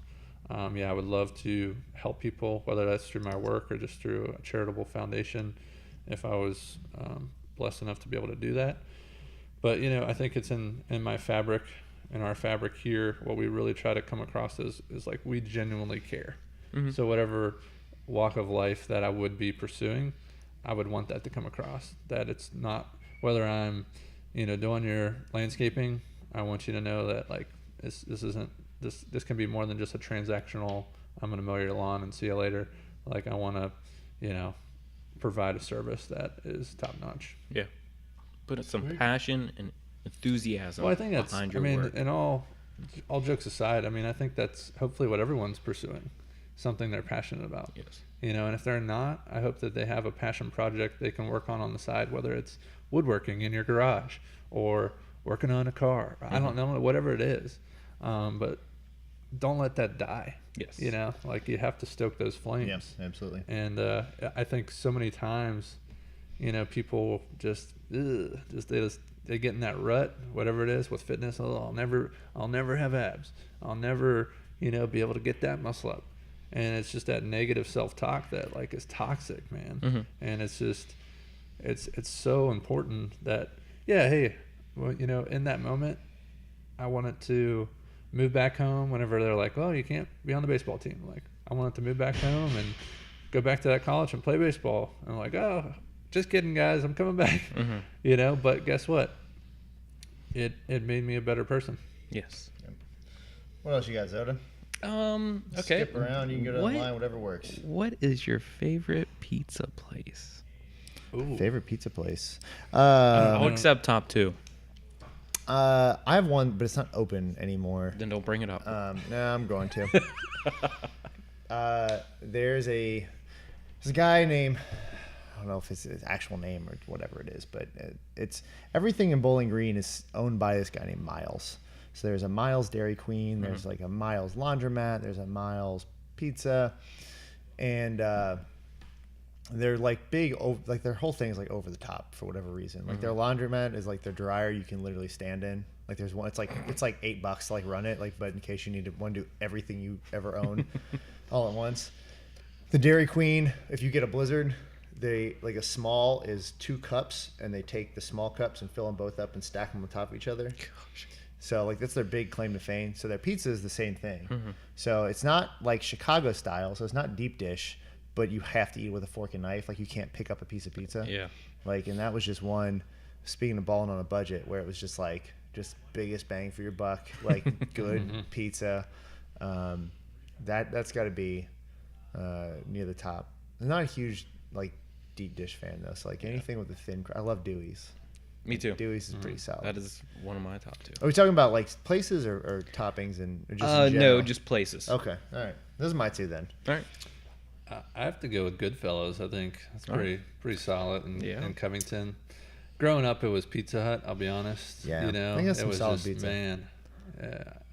C: Yeah, I would love to help people, whether that's through my work or just through a charitable foundation, if I was blessed enough to be able to do that. But, you know, I think it's in my fabric, in our fabric here, what we really try to come across is like, we genuinely care. So whatever walk of life that I would be pursuing, I would want that to come across, that it's not, whether I'm, you know, doing your landscaping, I want you to know that, like, this can be more than just a transactional, I'm going to mow your lawn and see you later. Like, I want to, you know, provide a service that is top notch.
B: Yeah. Put some passion and enthusiasm
C: I think that's,
B: behind your work.
C: And all jokes aside, I mean, I think that's hopefully what everyone's pursuing, something they're passionate about.
B: Yes.
C: You know, and if they're not, I hope that they have a passion project they can work on the side, whether it's woodworking in your garage or working on a car. I don't know, whatever it is. But don't let that die.
B: Yes.
C: You know, like, you have to stoke those flames.
A: Yes, absolutely.
C: And I think so many times, you know, people they get in that rut, whatever it is with fitness. Oh, I'll never have abs. I'll never, you know, be able to get that muscle up. And it's just that negative self-talk that, like, is toxic, man. And it's just, it's so important that, yeah, hey, well, you know, in that moment, I wanted to move back home whenever they're like, oh, you can't be on the baseball team. Like, I wanted to move back home and go back to that college and play baseball. And I'm like, oh, just kidding, guys, I'm coming back. You know, but guess what? It made me a better person.
B: Yes.
A: What else you got, Zoda?
B: Okay.
A: Skip around. You can go to online, whatever works.
B: What is your favorite pizza place?
C: Ooh.
A: Favorite pizza place?
B: I'll accept top two.
A: I have one, but it's not open anymore.
B: Then don't bring it up.
A: No, I'm going to. There's a guy named, I don't know if it's his actual name or whatever it is, but it's everything in Bowling Green is owned by this guy named Miles. So there's a Miles Dairy Queen, there's like a Miles Laundromat, there's a Miles Pizza, and they're like big, like their whole thing is like over the top for whatever reason. Like their laundromat is like their dryer you can literally stand in. Like there's one, it's like $8 to like run it, like, but in case you need to want to do everything you ever own all at once. The Dairy Queen, if you get a blizzard, they like a small is 2 cups, and they take the small cups and fill them both up and stack them on top of each other. Gosh. So like that's their big claim to fame. So their pizza is the same thing. So it's not like Chicago style. So it's not deep dish, but you have to eat with a fork and knife. Like you can't pick up a piece of pizza. Yeah. Like, and that was just one, speaking of balling on a budget, where it was just like, just biggest bang for your buck, like good pizza. That's got to be near the top. I'm not a huge like deep dish fan though. So like anything with a thin, I love Dewey's.
B: Me too.
A: Dewey's is pretty solid.
B: That is one of my top 2.
A: Are we talking about like places or toppings and just in
B: no, just places.
A: Okay, all right. Those are my 2 then.
B: All right.
C: I have to go with Goodfellas. I think it's pretty solld in Covington. Growing up, it was Pizza Hut. I'll be honest.
A: Yeah,
C: you know,
A: I think that's
C: it
A: some
C: was
A: solid
C: just,
A: pizza.
C: Man,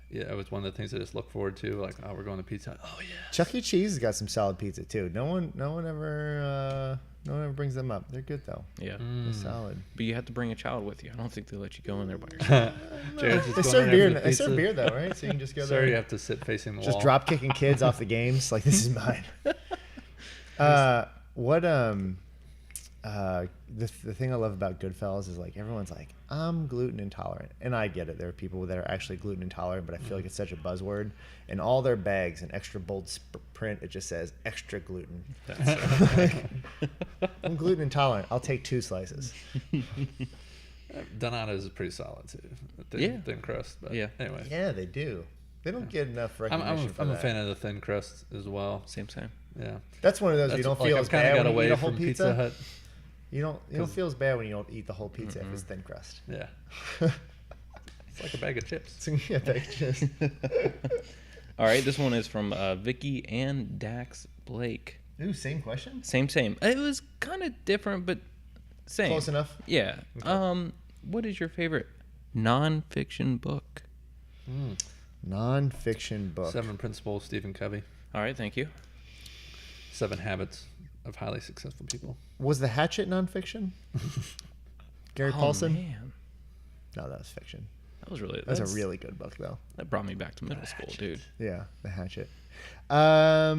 C: yeah, it was one of the things I just look forward to. Like, oh, we're going to Pizza Hut. Oh yeah.
A: Chuck E. Cheese has got some solid pizza too. No one ever No one ever brings them up. They're good though.
B: Yeah.
A: They're solid.
B: But you have to bring a child with you. I don't think they let you go in there by yourself.
C: Jared's just
A: They
C: going
A: serve
C: there
A: beer.
C: for the
A: They serve
C: pizza.
A: beer though, right? So you can just go there.
C: Sir, you have to sit facing the
A: Just
C: wall.
A: drop kicking kids off the games. Like, this is mine. The thing I love about Goodfellas is, like, everyone's like, I'm gluten intolerant, and I get it. There are people that are actually gluten intolerant, but I feel like it's such a buzzword. And all their bags, in extra bold print, it just says extra gluten. I'm gluten intolerant. I'll take 2 slices.
C: Donato's is pretty solid too. Thin crust. But
B: Yeah.
C: Anyway.
A: Yeah, they do. They don't get enough
C: I'm
A: recognition for
C: a
A: that.
C: fan of the thin crust as well.
B: Same.
C: Yeah.
A: That's one of those you don't feel
C: I've
A: as
C: kind of
A: bad
C: got
A: when you eat
C: away
A: a whole
C: from
A: pizza.
C: Pizza Hut.
A: You don't feel as bad when you don't eat the whole pizza if it's thin crust.
C: Yeah. It's like a bag of chips.
A: Yeah, that's just.
B: All right, this one is from Vicky and Dax Blake.
A: Ooh, same question.
B: Same. It was kind of different, but same.
A: Close enough.
B: Yeah.
A: Okay.
B: What is your favorite non-fiction book?
A: Non-fiction book.
C: 7 Principles, Stephen Covey.
B: All right, thank you.
C: 7 Habits of Highly Successful People.
A: Was The Hatchet non-fiction? Gary Paulson?
B: Man,
A: No, that was fiction.
B: that's
A: a really good book, though.
B: That brought me back to middle school, dude.
A: Yeah, The Hatchet. I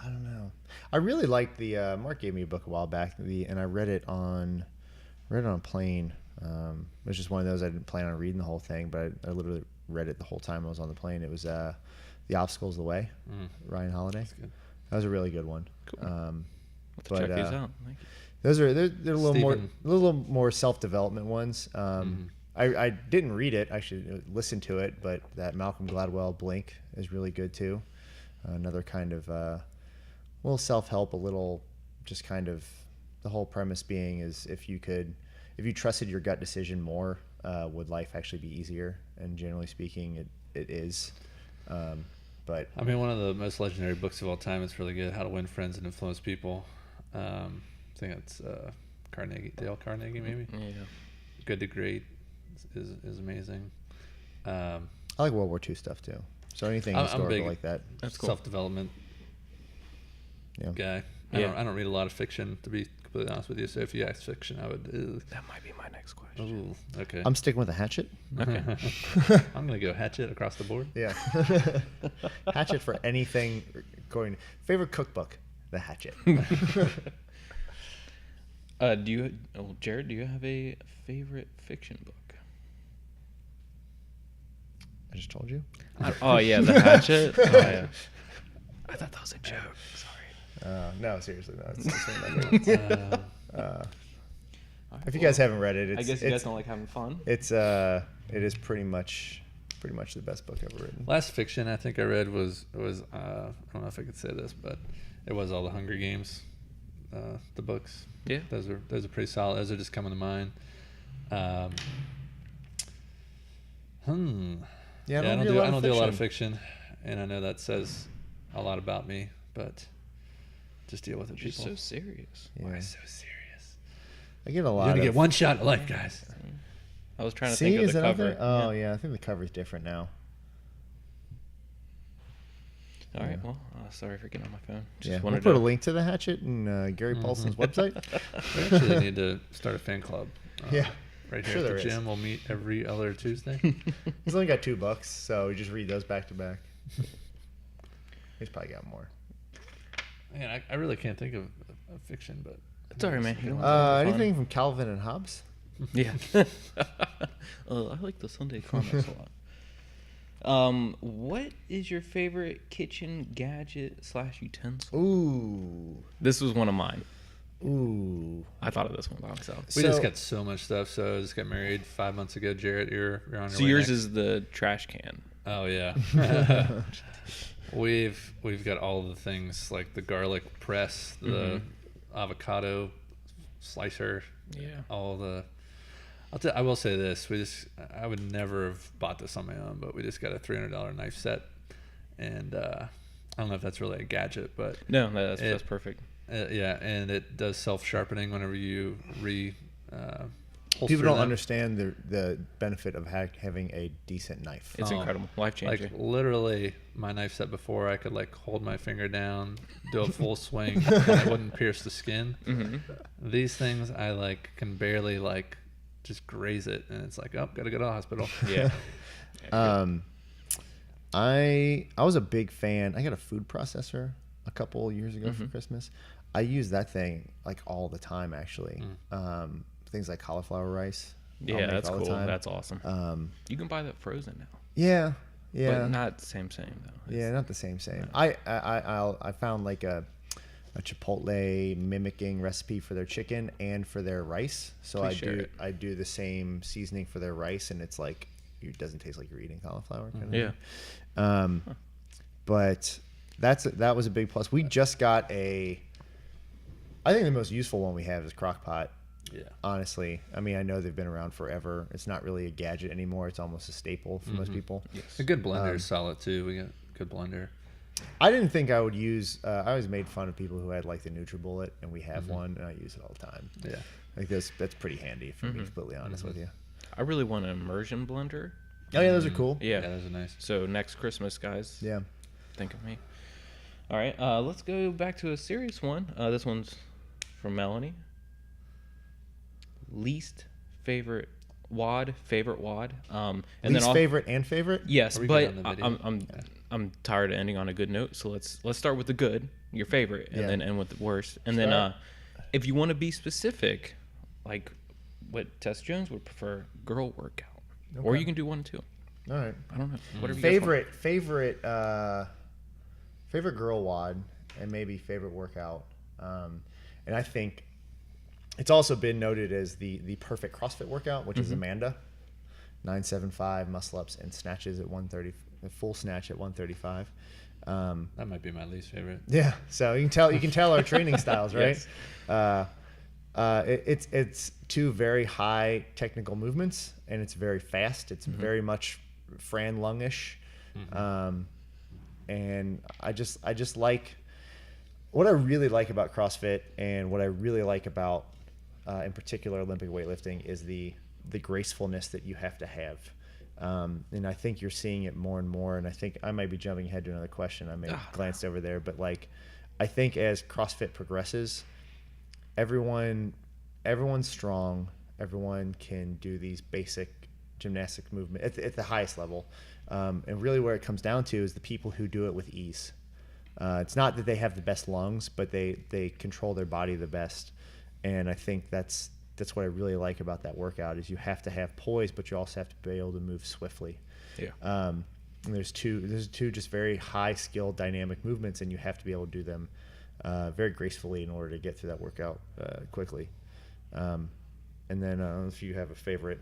A: don't know. I really liked the Mark gave me a book a while back, and I read it on a plane. It was just one of those I didn't plan on reading the whole thing, but I literally read it the whole time I was on the plane. It was The Obstacle's the Way, Ryan Holiday.
C: That's good.
A: That was a really good one.
B: Cool.
A: But,
B: Check these out. Thank you.
A: they're a little
C: Stephen.
A: more self-development ones. I didn't read it, actually listened to it, but that Malcolm Gladwell Blink is really good too. Another kind of little self-help, a little just kind of the whole premise being is if you trusted your gut decision more, would life actually be easier? And generally speaking, it is. But
C: I mean, one of the most legendary books of all time. It's really good. How to Win Friends and Influence People. I think it's Dale Carnegie, maybe.
B: Yeah.
C: Good to Great is amazing.
A: I like World War II stuff too. So anything
C: I'm
A: historical
C: big
A: like that.
B: That's cool.
C: Self-development guy.
B: Yeah.
C: I don't read a lot of fiction, to be completely honest with you. So if you asked fiction, I would.
B: That might be my next question.
C: Ooh, okay.
A: I'm sticking with The Hatchet.
B: Okay.
C: I'm gonna go Hatchet across the board.
A: Yeah. Hatchet for anything going. Favorite cookbook? The Hatchet.
B: Jared, do you have a favorite fiction book?
A: I just told you.
B: Oh yeah, The Hatchet. Oh, yeah. I thought that was a joke. Sorry.
A: No, seriously, no. It's one of my favorites. If you guys haven't read it,
B: I guess you guys don't like having fun.
A: it is pretty much the best book ever written.
C: Last fiction I think I read was I don't know if I could say this, but it was all the Hunger Games, the books.
B: Yeah.
C: Those are pretty solid. Those are just coming to mind.
A: Yeah,
C: I don't do a lot of fiction, and I know that says a lot about me, but just deal with it,
B: She's
C: people.
B: so serious.
A: Yeah.
C: Why so serious?
A: I get a
C: You're
A: lot
C: gonna
A: of.
C: get one shot at life, guys.
B: I was trying to
A: See,
B: think of
A: is
B: the
A: it out
B: cover.
A: there? Oh yeah, I think the cover's different now.
B: All right. Well, sorry for getting on my phone. Just
A: Yeah, we'll
B: wanted
A: put
B: to
A: a link to The Hatchet in Gary Paulson's website.
C: We actually need to start a fan club.
A: Yeah.
C: Right
A: Sure
C: here
A: there
C: at the
A: is.
C: gym. We'll meet every other Tuesday.
A: He's only got 2 books, so we just read those back to back. He's probably got more.
C: Man, I really can't think of fiction, but
B: It's all right, man. You don't have to
A: Anything from Calvin and Hobbes?
B: have fun. Yeah. I like the Sunday comics a lot. What is your favorite kitchen gadget / utensil?
A: Ooh.
B: This was one of mine.
A: Ooh.
B: I thought of this one by myself.
C: we just
A: So-
C: got so much stuff. So I just got married 5 months ago. Jarrett, you're on your
B: So
C: way
B: yours
C: next.
B: is the trash can.
C: Oh yeah. We've got all the things like the garlic press, the avocado slicer,
B: Yeah.
C: all the. I will say this: I would never have bought this on my own, but we just got a $300 knife set, and I don't know if that's really a gadget, but
B: No, that's perfect.
C: yeah, and it does self sharpening whenever you
A: People don't
C: them.
A: understand the benefit of having a decent knife.
B: It's incredible. Life changer.
C: Like literally, my knife set before, I could like hold my finger down, do a full swing, and it wouldn't pierce the skin.
B: Mm-hmm.
C: These things, I like can barely like just graze it, and it's like, oh, gotta go to the hospital.
B: Yeah.
A: I was a big fan. I got a food processor a couple years ago for Christmas. I use that thing like all the time, actually. Things like cauliflower rice.
B: Yeah, that's cool. That's awesome. You can buy that frozen now.
A: Yeah.
B: But not same though.
A: Yeah, not the same.
B: No.
A: I found like a Chipotle mimicking recipe for their chicken and for their rice. So I do the same seasoning for their rice, and it's like it doesn't taste like you're eating cauliflower. Kind of thing. But that was a big plus. We just got I think the most useful one we have is crock pot.
C: Yeah.
A: Honestly, I mean, I know they've been around forever. It's not really a gadget anymore. It's almost a staple for most people.
B: Yes.
C: A good blender is solid too. We got a good blender.
A: I didn't think I would use. I always made fun of people who had like the NutriBullet, and we have one, and I use it all the time.
C: Yeah.
A: Like that's pretty handy for me, to be completely honest with you.
B: I really want an immersion blender.
A: Oh yeah, those are cool.
B: Yeah,
C: those are nice.
B: So next Christmas, guys.
A: Yeah.
B: Think of me. All right, let's go back to a serious one. This one's from Melanie. Least favorite WOD. And
A: Least
B: then
A: favorite and favorite.
B: Yes,
C: Are we
B: but
C: good on the video?
B: I'm tired of ending on a good note. So let's start with the good, your favorite, and then end with the worst. And then if you want to be specific, like what Tess Jones would prefer, girl workout, or you can do one too.
A: All right.
B: I don't know. Whatever. You guys want.
A: Favorite girl WOD and maybe favorite workout. And I think it's also been noted as the perfect CrossFit workout, which is Amanda, 975 muscle ups and snatches at 130, full snatch at 135.
C: That might be my least favorite.
A: Yeah, so you can tell our training styles, right?
B: Yes.
A: It's two very high technical movements, and it's very fast. It's very much Fran Lungish, and I just like what I really like about CrossFit, and what I really like about in particular Olympic weightlifting is the gracefulness that you have to have. And I think you're seeing it more and more. And I think I might be jumping ahead to another question. I may have glanced over there, but like, I think as CrossFit progresses, everyone's strong. Everyone can do these basic gymnastic movement at the highest level. And really where it comes down to is the people who do it with ease. It's not that they have the best lungs, but they control their body the best. And I think that's what I really like about that workout is you have to have poise, but you also have to be able to move swiftly.
B: Yeah.
A: And there's two just very high skill dynamic movements, and you have to be able to do them very gracefully in order to get through that workout quickly. And then I don't know if you have a favorite.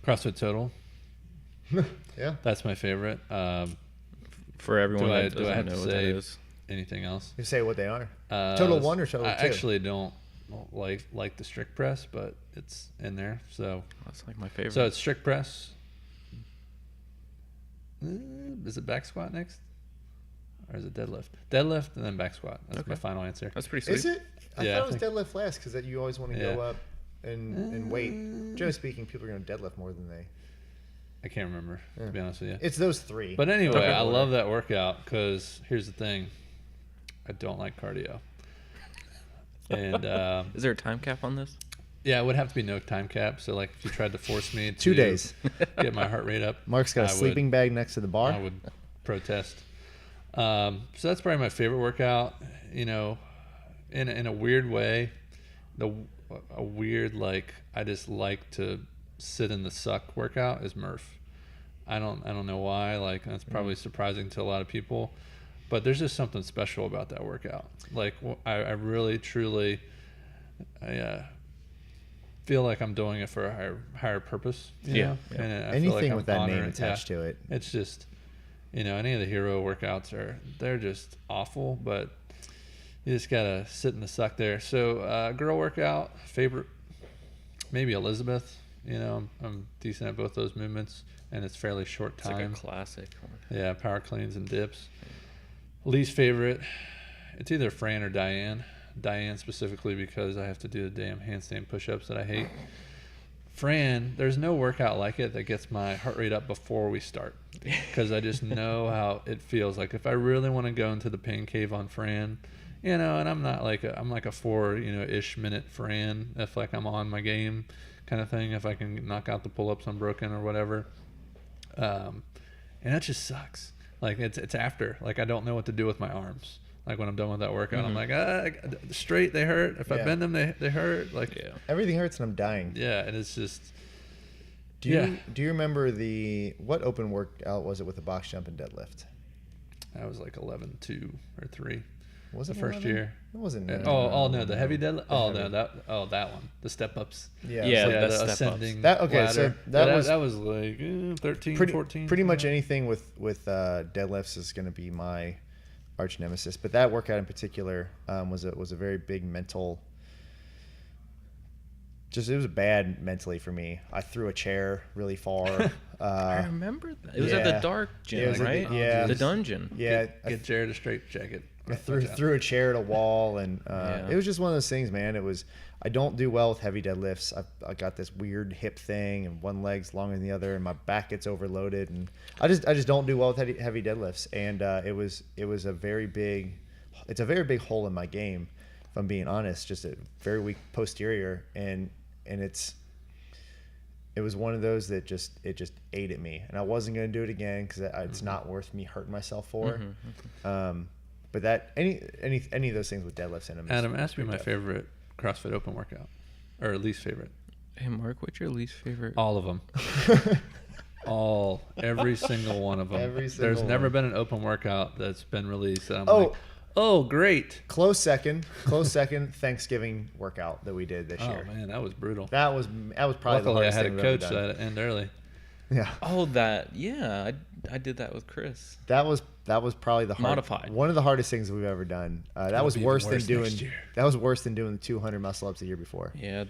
C: CrossFit Total.
A: Yeah.
C: That's my favorite.
B: For everyone
C: do I
B: that doesn't
C: have
B: know
C: to
B: what that
C: say
B: is.
C: Anything else?
A: You say what they are. Total 1 or Total 2?
C: I actually don't like the strict press, but it's in there. So
B: That's like my favorite.
C: So it's strict press. Is it back squat next? Or is it deadlift? Deadlift and then back squat. That's my final answer.
B: That's pretty sweet.
A: Is it? I
C: Yeah,
A: thought
C: I
A: it was deadlift last because you always want to go up and weight. Generally speaking, people are going to deadlift more than they.
C: I can't remember, to be honest with you.
A: It's those three.
C: But anyway,
A: Okay.
C: I love that workout because here's the thing. I don't like cardio. And
B: Is there a time cap on this?
C: yeah, it would have to be no time cap. So like if you tried to force me to
A: 2 days.
C: get my heart rate up,
A: Mark's got a sleeping bag next to the bar.
C: I would protest. So that's probably my favorite workout. You know, in a weird way, a weird like I just like to sit in the suck workout is Murph. I don't know why. Like that's probably surprising to a lot of people, but there's just something special about that workout. Like I really truly, I feel like I'm doing it for a higher purpose. You know? And I feel like
A: Anything
C: I'm
A: with that name
C: honoring-
A: attached to it.
C: It's just, you know, any of the hero workouts they're just awful, but you just gotta sit in the suck there. So girl workout favorite, maybe Elizabeth. You know, I'm decent at both those movements, and it's fairly short
B: It's
C: time.
B: like a classic one.
C: Yeah, power cleans and dips. Least favorite, it's either Fran or Diane. Diane specifically because I have to do the damn handstand push-ups that I hate. Fran, there's no workout like it that gets my heart rate up before we start, because I just know how it feels. Like if I really want to go into the pain cave on Fran, and I'm not like I'm like a 4 ish minute Fran, if like I'm on my game kind of thing, if I can knock out the pull-ups unbroken or whatever, and that just sucks. Like it's after, like I don't know what to do with my arms. Like when I'm done with that workout, I'm like, straight, they hurt. If I bend them, they hurt. Like
A: everything hurts and I'm dying.
C: Yeah, and it's just.
A: Do you remember what open workout was it with the box jump and deadlift?
C: That was like 11-2 or 3.
A: Was it
C: the first
A: 11?
C: year?
A: It wasn't.
C: No, the heavy deadlift. That one, the step ups.
A: The
C: ascending
A: ladder.
C: So that was like 13, 14.
A: Pretty much anything with deadlifts is going to be my arch nemesis, but that workout in particular was a very big mental. It was bad mentally for me. I threw a chair really far.
B: I remember that. It was at the dark gym, right? The dungeon.
A: Yeah,
C: get Jarrett a straight jacket.
A: I threw a chair at a wall, and it was just one of those things, man. I don't do well with heavy deadlifts. I got this weird hip thing, and one leg's longer than the other, and my back gets overloaded, and I just don't do well with heavy deadlifts. And it was a very big hole in my game, if I'm being honest. Just a very weak posterior, and it was one of those that just ate at me, and I wasn't going to do it again because it's not worth me hurting myself for. But that any of those things with deadlifts in them.
C: Adam, ask me my favorite CrossFit open workout, or least favorite.
B: Hey Mark, what's your least favorite?
C: All of them. Every single one of them. There's never been an open workout that's been released that I'm like, oh, great.
A: Close second, Thanksgiving workout that we did this year.
C: Oh man, that was brutal.
A: That was probably the hardest thing we've ever done.
C: Luckily, I had a coach that end early.
A: Yeah.
B: Oh, I did that with Chris.
A: That was probably one of the hardest things we've ever done. That was worse than doing the 200 muscle ups the year before.
B: Yeah,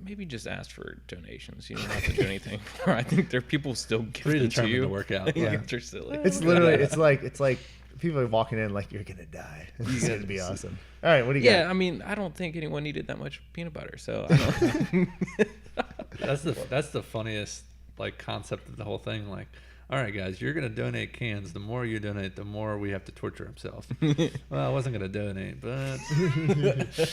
B: maybe just ask for donations. You don't have to do anything. I think there are people still giving to you.
C: To work out.
B: Yeah. They're silly.
A: It's literally it's like people are walking in like you're gonna die. It's gonna be awesome. All right, what do you got?
B: Yeah, I mean, I don't think anyone needed that much peanut butter, so I don't.
C: That's the funniest like concept of the whole thing. Like, all right, guys, you're gonna donate cans. The more you donate, the more we have to torture himself. Well, I wasn't gonna donate, but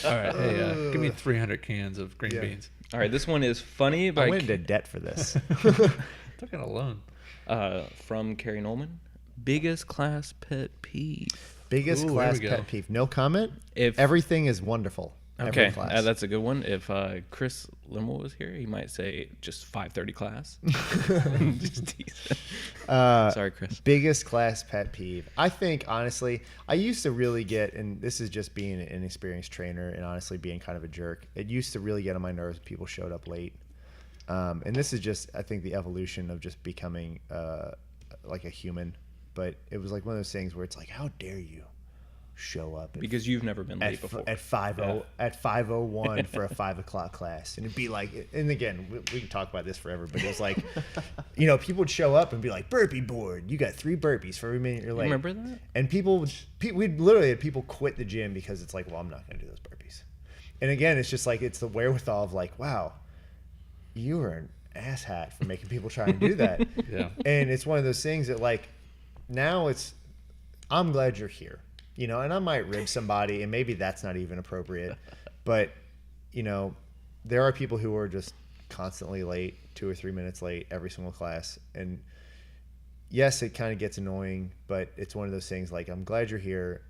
C: all right. Hey, give me 300 cans of green beans.
B: All right, this one is funny.
A: I went into debt for this.
C: Took out a loan.
B: From Carrie Nolman. Biggest class pet peeve.
A: Biggest class pet peeve. No comment. If everything is wonderful.
B: Okay, that's a good one. If Chris Limmel was here, he might say just 5:30 class. Sorry, Chris.
A: Biggest class pet peeve. I think, honestly, I used to really get, and this is just being an inexperienced trainer and honestly being kind of a jerk, it used to really get on my nerves when people showed up late. And this is just, I think, the evolution of just becoming like a human. But it was like one of those things where it's like, how dare you show up
B: because you've never been late before
A: at 5:01 for a 5 o'clock class, and it'd be like, and again we can talk about this forever, but it was like, people would show up and be like, burpee board, you got 3 burpees for every minute you're late.
B: Remember that?
A: And we'd literally have people quit the gym because it's like, well, I'm not gonna do those burpees. And again, it's just like, it's the wherewithal of like, wow, you were an asshat for making people try and do that.
C: Yeah.
A: And it's one of those things that like, now it's, I'm glad you're here. And I might rib somebody, and maybe that's not even appropriate. But, there are people who are just constantly late, 2 or 3 minutes late every single class. And yes, it kind of gets annoying, but it's one of those things like, I'm glad you're here.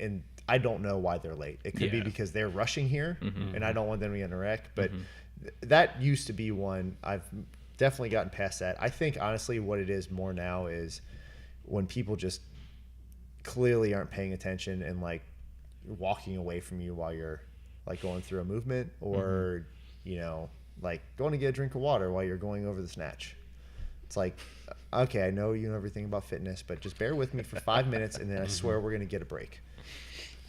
A: And I don't know why they're late. It could be because they're rushing here, and I don't want them to get in a wreck. But that used to be one. I've definitely gotten past that. I think, honestly, what it is more now is when people just clearly aren't paying attention and like walking away from you while you're like going through a movement, or like going to get a drink of water while you're going over the snatch. It's like, okay, I know you know everything about fitness, but just bear with me for 5 minutes, and then I swear we're gonna get a break.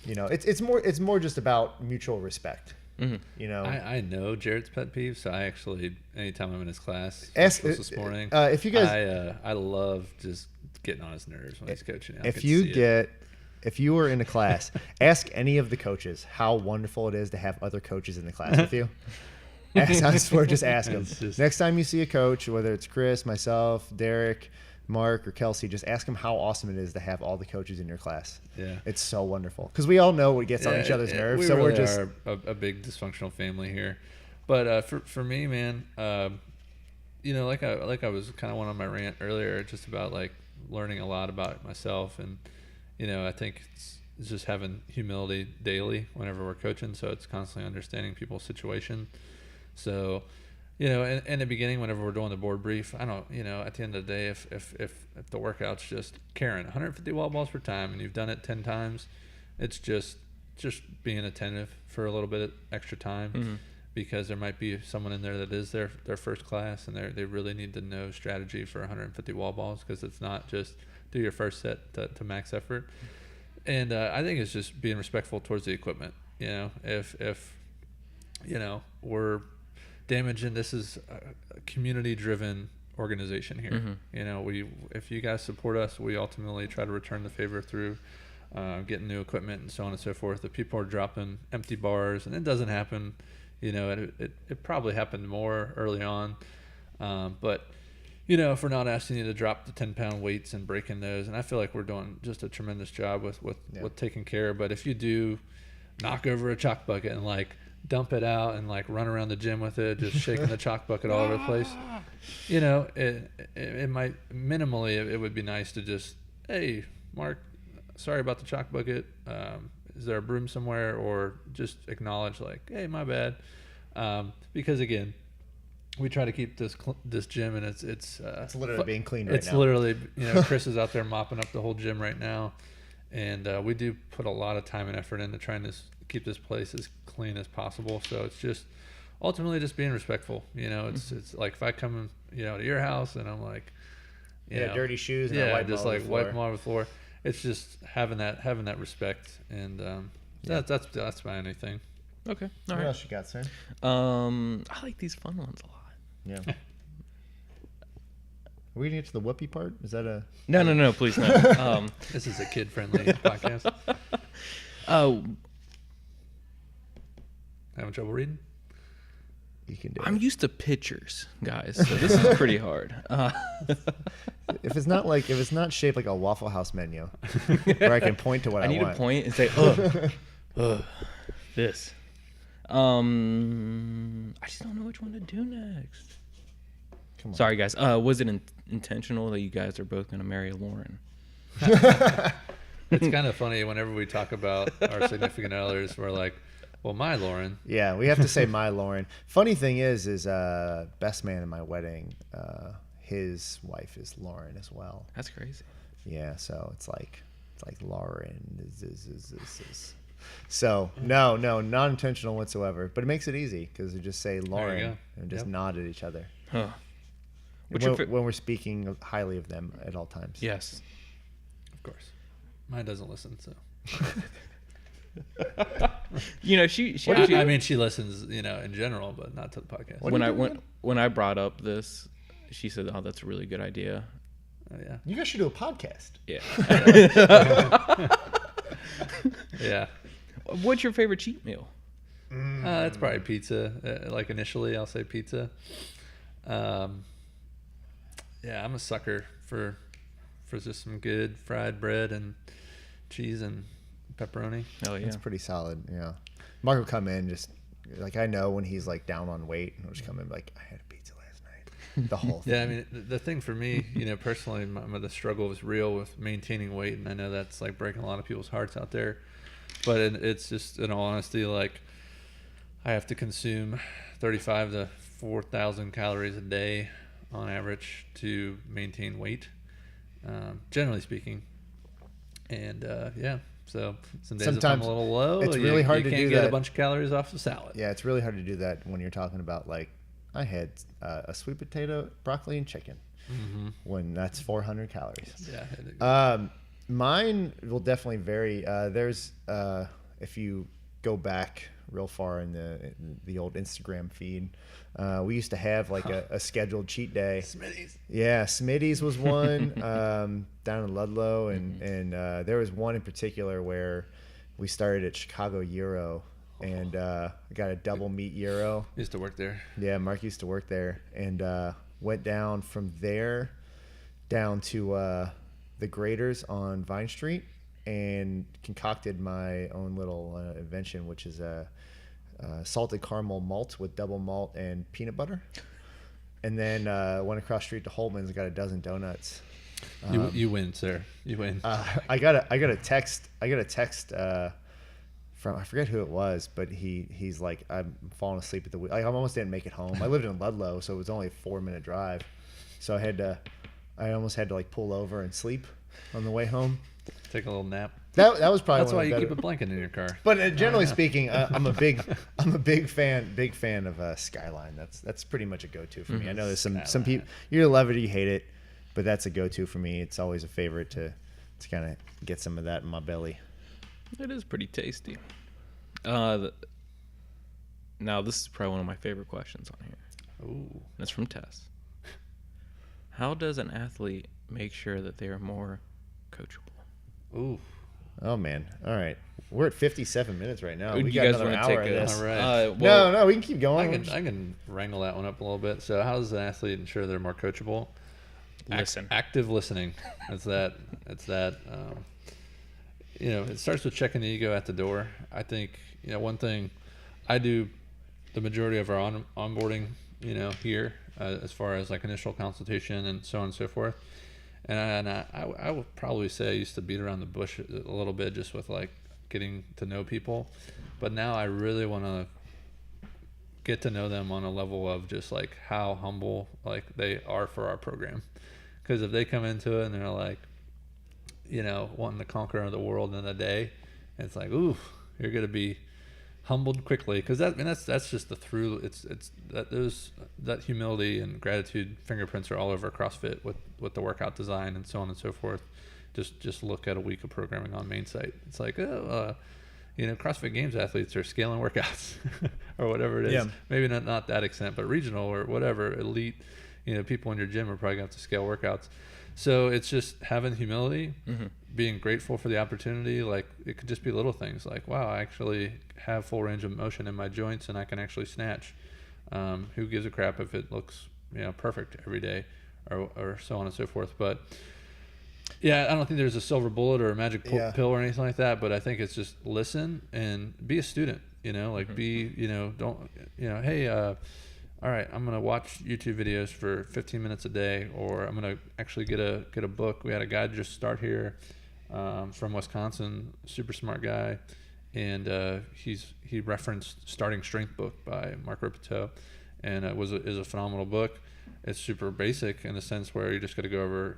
A: It's more just about mutual respect.
C: I know Jarrett's pet peeve, so I actually, anytime I'm in his class, this morning,
A: if you guys,
C: I love just getting on his nerves when he's coaching.
A: If you were in a class, ask any of the coaches how wonderful it is to have other coaches in the class with you. I swear, just ask them.
C: It's just-
A: Next time you see a coach, whether it's Chris, myself, Derek, Mark, or Kelsey, just ask them how awesome it is to have all the coaches in your class.
C: Yeah.
A: It's so wonderful because we all know what gets on each other's nerves.
C: We
A: So
C: really
A: we're just
C: are a big dysfunctional family here. But for me, man, like I was kind of went on my rant earlier, just about like learning a lot about myself, and I think it's just having humility daily whenever we're coaching. So it's constantly understanding people's situation. So, in the beginning, whenever we're doing the board brief, I don't, at the end of the day, if the workout's just carrying 150 wall balls per time and you've done it 10 times, it's just being attentive for a little bit of extra time.
B: Mm-hmm.
C: Because there might be someone in there that is their first class, and they really need to know strategy for 150 wall balls, because it's not just do your first set to max effort. And I think it's just being respectful towards the equipment. If we're damaging, this is a community-driven organization here.
B: Mm-hmm.
C: If you guys support us, we ultimately try to return the favor through getting new equipment and so on and so forth. If people are dropping empty bars, and it doesn't happen. It probably happened more early on, but if we're not asking you to drop the 10-pound weights and breaking those, and I feel like we're doing just a tremendous job with taking care. But if you do knock over a chalk bucket and like dump it out and like run around the gym with it, just shaking the chalk bucket all over the place, it might minimally, it would be nice to just, hey, Mark, sorry about the chalk bucket. Is there a broom somewhere? Or just acknowledge like, hey, my bad. Because again, we try to keep this gym, and it's
A: literally being cleaned right now.
C: It's literally, Chris is out there mopping up the whole gym right now, and we do put a lot of time and effort into trying to keep this place as clean as possible. So it's just ultimately just being respectful. It's like if I come to your house and I'm like,
A: dirty shoes, and I wipe
C: just
A: them
C: like wipe them on the floor. It's just having that respect, and that's my only thing.
B: Okay. All
A: What
B: right.
A: else you got, sir?
B: I like these fun ones a lot.
A: Yeah. Are we gonna get to the whoopee part? Is that a
B: No, please no.
C: This is a kid-friendly podcast. Having trouble reading?
A: you can do?
B: I'm
A: it.
B: used to pictures, guys, so this is pretty hard.
A: If it's not shaped like a Waffle House menu, where I can point to what I
B: need
A: want.
B: to point and say, this. I just don't know which one to do next.
A: Come on.
B: Sorry, guys. Was it intentional that you guys are both going to marry Lauren?
C: It's kind of funny whenever we talk about our significant others, we're like, well, my Lauren.
A: Yeah, we have to say my Lauren. Funny thing is best man in my wedding, his wife is Lauren as well.
B: That's crazy.
A: Yeah, so it's like Lauren is. So no, not intentional whatsoever. But it makes it easy because we just say Lauren and just nod at each other.
B: Huh.
A: When we're speaking highly of them at all times.
B: Yes.
C: Of course. Mine doesn't listen, so. She listens, in general, but not to the podcast.
B: When I brought up this, she said, "Oh, that's a really good idea."
C: Oh, yeah.
A: You guys should do a podcast.
B: Yeah.
C: Yeah.
B: What's your favorite cheat meal?
C: It's probably pizza. Like initially, I'll say pizza. I'm a sucker for just some good fried bread and cheese and pepperoni.
B: Oh yeah,
A: It's pretty solid. Yeah, Mark will come in just like I know when he's like down on weight, and he'll just come in like I had a pizza last night. The whole thing.
C: Yeah, I mean the thing for me, personally, the struggle was real with maintaining weight, and I know that's like breaking a lot of people's hearts out there. But it's just, in all honesty, like I have to consume 35 to 4,000 calories a day on average to maintain weight, generally speaking. And so some days if I'm a little low,
A: it's really hard to
C: you
A: do
C: can't get
A: that.
C: a bunch of calories off the salad.
A: Yeah, it's really hard to do that when you're talking about like I had a sweet potato, broccoli, and chicken.
C: Mm-hmm.
A: When that's 400 calories.
C: Yeah.
A: Mine will definitely vary. There's if you go back real far in the old Instagram feed, we used to have like a scheduled cheat day.
C: Smitty's.
A: Yeah, Smitty's was one down in Ludlow, and there was one in particular where we started at Chicago Euro and I got a double meat gyro.
C: Used to work there.
A: Yeah, Mark used to work there, and went down from there down to the Graders on Vine Street, and concocted my own little invention, which is a salted caramel malt with double malt and peanut butter. And then went across the street to Holman's and got a dozen donuts.
C: You win, sir. You win.
A: I got a text from, I forget who it was, but he's like, I'm falling asleep at the wheel. I almost didn't make it home. I lived in Ludlow, so it was only a 4-minute drive. So I almost had to like pull over and sleep on the way home.
C: Take a little nap.
A: That was probably
C: That's
A: one
C: why
A: of the
C: you
A: better.
C: keep a blanket in your car.
A: But generally speaking, I'm a big fan of Skyline. That's pretty much a go-to for me. I know there's some people, you love it or you hate it, but that's a go-to for me. It's always a favorite to kind of get some of that in my belly.
B: It is pretty tasty. Now this is probably one of my favorite questions on here.
C: Ooh.
B: And it's from Tess. How does an athlete make sure that they are more coachable?
C: Ooh.
A: Oh man! All right, we're at 57 minutes right now. We
B: You
A: got
B: guys
A: another
B: wanna
A: hour
B: take
A: of
B: a-
A: this.
C: All right.
A: No, we can keep going.
C: I can wrangle that one up a little bit. So how does an athlete ensure they're more coachable?
B: Listen.
C: Active listening. It's that. It starts with checking the ego at the door. I think, one thing I do the majority of our onboarding, here, as far as like initial consultation and so on and so forth. And I would probably say I used to beat around the bush a little bit just with like getting to know people. But now I really want to get to know them on a level of just like how humble like they are for our program. Because if they come into it and they're like, wanting to conquer the world in a day, it's like, ooh, you're gonna be humbled quickly. Because that's just the through. It's that humility and gratitude fingerprints are all over CrossFit with the workout design and so on and so forth. Just look at a week of programming on main site. It's like, CrossFit Games athletes are scaling workouts or whatever it is.
A: Yeah.
C: Maybe not that extent, but regional or whatever elite. People in your gym are probably going to have to scale workouts. So it's just having humility, being grateful for the opportunity. Like it could just be little things like, wow, I actually have full range of motion in my joints and I can actually snatch. Who gives a crap if it looks, perfect every day or so on and so forth. But yeah, I don't think there's a silver bullet or a magic pill or anything like that. But I think it's just listen and be a student, hey, all right, I'm going to watch YouTube videos for 15 minutes a day, or I'm going to actually get a book. We had a guy just start here from Wisconsin, super smart guy, and he referenced Starting Strength book by Mark McCain, and it is a phenomenal book. It's super basic in the sense where you just got to go over,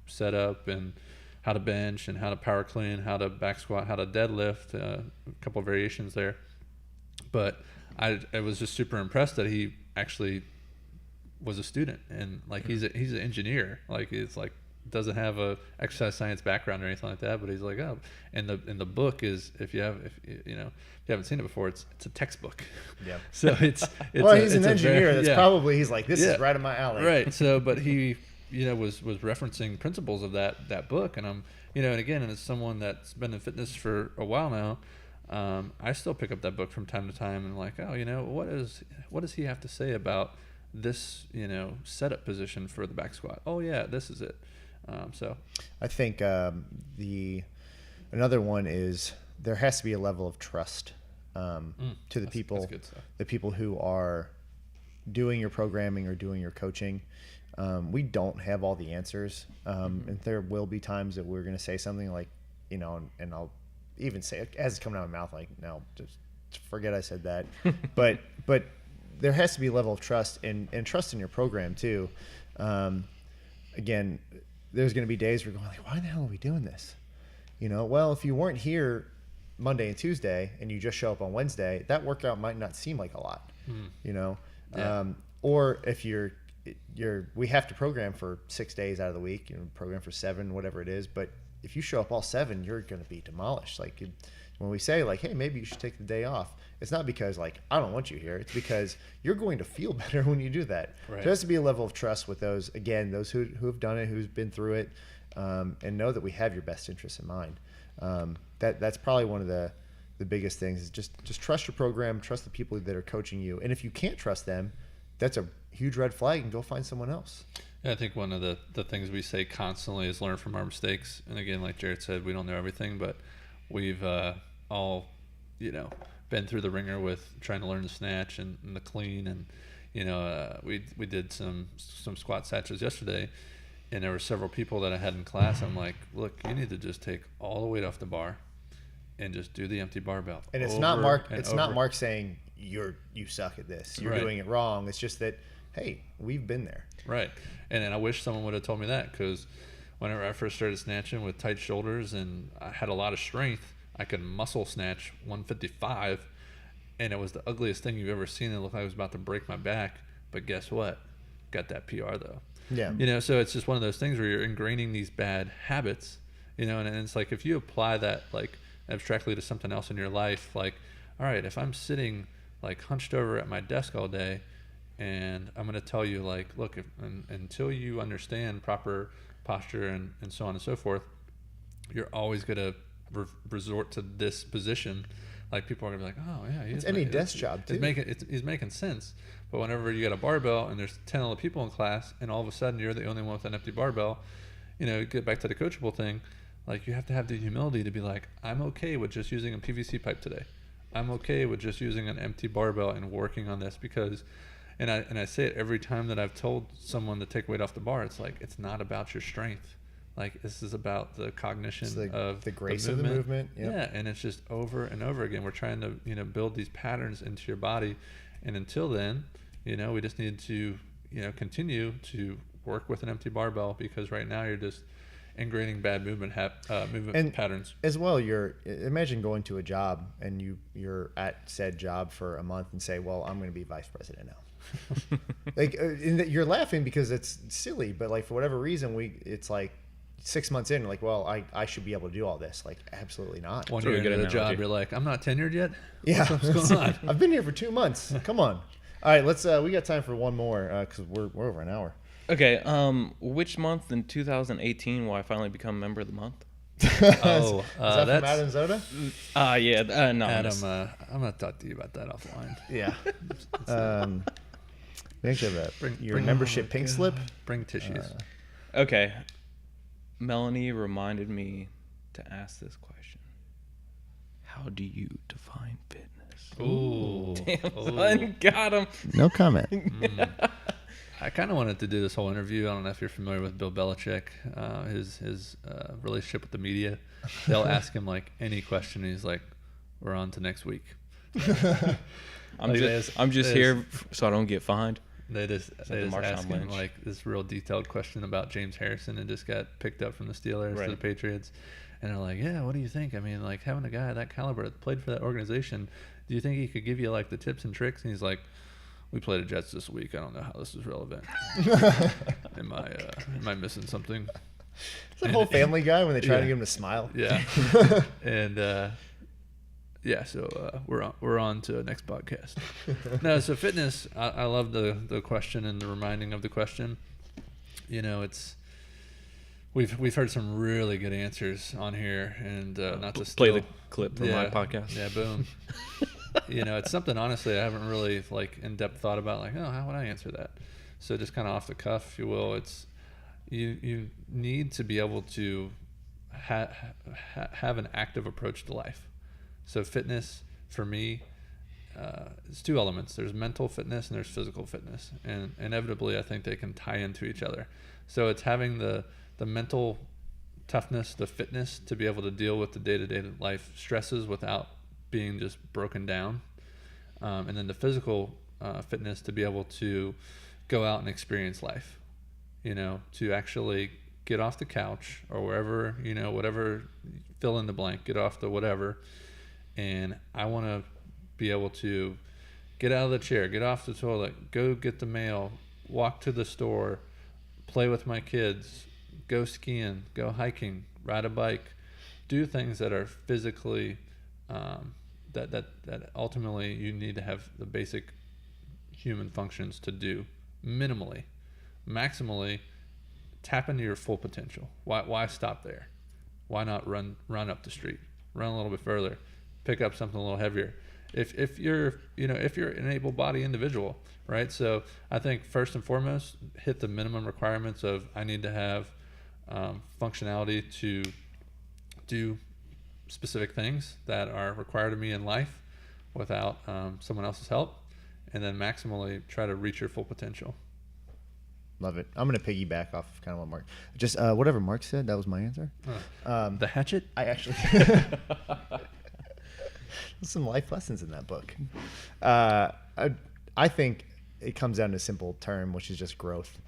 C: setup and how to bench and how to power clean, how to back squat, how to deadlift, a couple of variations there. But I was just super impressed that he actually was a student, and like he's an engineer. Like it's like doesn't have a exercise science background or anything like that. But he's like, oh, and the book is if you haven't seen it before, it's a textbook.
A: Yeah.
C: So it's
A: well, he's an engineer. Probably he's like, this is right up my alley.
C: Right. So, but he was referencing principles of that book, and I'm and again, and as someone that's been in fitness for a while now. I still pick up that book from time to time and like, oh, what does he have to say about this, setup position for the back squat? Oh yeah, this is it. So
A: I think another one is there has to be a level of trust to the people, the people who are doing your programming or doing your coaching. We don't have all the answers, and there will be times that we're going to say something like, and I'll even say it as it's coming out of my mouth, like, no, just forget I said that. but there has to be a level of trust and trust in your program too. Again, there's going to be days where you're going like, why the hell are we doing this? Well, if you weren't here Monday and Tuesday and you just show up on Wednesday, that workout might not seem like a lot,
C: Yeah.
A: Or if we have to program for 6 days out of the week, program for 7, whatever it is, but if you show up all 7, you're going to be demolished. Like when we say like, hey, maybe you should take the day off, it's not because like, I don't want you here. It's because you're going to feel better when you do that.
C: Right.
A: There has to be a level of trust with those who have done it, who's been through it, and know that we have your best interests in mind. That's probably one of the the biggest things is just trust your program, trust the people that are coaching you. And if you can't trust them, that's a huge red flag, and go find someone else.
C: Yeah, I think one of the things we say constantly is learn from our mistakes. And again, like Jarrett said, we don't know everything, but we've all, been through the ringer with trying to learn the snatch and the clean. And, we did some squat snatches yesterday, and there were several people that I had in class. I'm like, look, you need to just take all the weight off the bar and just do the empty barbell.
A: And it's not Mark. It's not Mark saying you suck at this. You're doing it wrong. It's just that, hey, we've been there.
C: Right. And I wish someone would have told me that, because whenever I first started snatching with tight shoulders and I had a lot of strength, I could muscle snatch 155, and it was the ugliest thing you've ever seen. It looked like I was about to break my back. But guess what? Got that PR though.
A: Yeah.
C: So it's just one of those things where you're ingraining these bad habits, and it's like if you apply that like abstractly to something else in your life, like, all right, if I'm sitting like hunched over at my desk all day, and I'm going to tell you, like, look, until you understand proper posture and so on and so forth, you're always going to resort to this position. Like, people are going to be like, oh, yeah.
A: It's any desk job, too.
C: He's making sense. But whenever you got a barbell and there's 10 other people in class, and all of a sudden you're the only one with an empty barbell, get back to the coachable thing, like, you have to have the humility to be like, I'm okay with just using a PVC pipe today. I'm okay with just using an empty barbell and working on this, because... And I say it every time that I've told someone to take weight off the bar. It's like, it's not about your strength. Like, this is about the cognition of
A: the grace of the movement.
C: Yep. Yeah, and it's just over and over again. We're trying to build these patterns into your body, and until then, we just need to continue to work with an empty barbell, because right now you're just ingraining bad movement patterns.
A: As well, imagine going to a job and you're at said job for a month and say, well, I'm going to be vice president now. Like, you're laughing because it's silly, but like, for whatever reason, it's like 6 months in, like, well, I should be able to do all this. Like, absolutely not.
C: When you're in a job, you're like, I'm not tenured yet.
A: Yeah.
C: What's going on?
A: I've been here for 2 months. Come on. All right, let's. We got time for one more, because we're over an hour.
B: Okay. Which month in 2018 will I finally become member of the month?
A: Is that from Adam Zoda?
B: Yeah. No.
C: Adam, I'm gonna talk to you about that offline.
A: Yeah. We actually have your membership pink slip.
C: Bring tissues.
B: Okay. Melanie reminded me to ask this question. How do you define fitness?
C: Ooh.
B: Damn, son, got him.
A: No comment.
C: I kind of wanted to do this whole interview. I don't know if you're familiar with Bill Belichick, his relationship with the media. They'll ask him like any question, and he's like, "We're on to next week."
B: I'm just here so I don't get fined.
C: They just ask him like this real detailed question about James Harrison, and just got picked up from the Steelers to the Patriots. And they're like, yeah, what do you think? I mean, like, having a guy of that caliber that played for that organization, do you think he could give you like the tips and tricks? And he's like, we played the Jets this week. I don't know how this is relevant. Am I missing something?
A: It's like whole Family Guy when they try to get him to smile.
C: Yeah. And so we're on to the next podcast. No, so fitness. I love the question and the reminding of the question. It's we've heard some really good answers on here, and not to
B: play the clip from my podcast.
C: Yeah, boom. It's something honestly I haven't really like in depth thought about. Like, how would I answer that? So just kind of off the cuff, if you will. It's you need to be able to have an active approach to life. So fitness, for me, it's two elements. There's mental fitness and there's physical fitness. And inevitably, I think they can tie into each other. So it's having the mental toughness, the fitness to be able to deal with the day-to-day life stresses without being just broken down. And then the physical fitness to be able to go out and experience life, to actually get off the couch or wherever, whatever, fill in the blank, get off the whatever. And I want to be able to get out of the chair, get off the toilet, go get the mail, walk to the store, play with my kids, go skiing, go hiking, ride a bike, do things that are physically, that ultimately you need to have the basic human functions to do minimally. Maximally, tap into your full potential. Why stop there? Why not run up the street, run a little bit further, pick up something a little heavier. If you're an able-bodied individual, right? So I think first and foremost, hit the minimum requirements of I need to have functionality to do specific things that are required of me in life without someone else's help, and then maximally try to reach your full potential.
A: Love it. I'm going to piggyback off of kind of what Mark, just whatever Mark said, that was my answer.
C: The hatchet?
A: I actually, there's some life lessons in that book. I think it comes down to a simple term, which is just growth.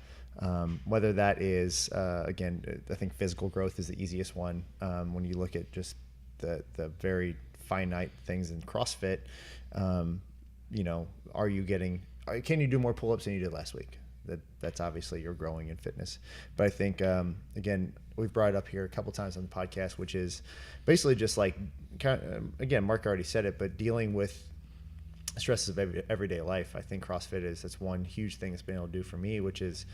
A: Whether that is, again, I think physical growth is the easiest one. When you look at just the very finite things in CrossFit, are you can you do more pull-ups than you did last week? That's obviously you're growing in fitness. But I think, again, we've brought it up here a couple times on the podcast, which is basically just like, again, Mark already said it, but dealing with stresses of everyday life. I think CrossFit that's one huge thing it's been able to do for me, which is,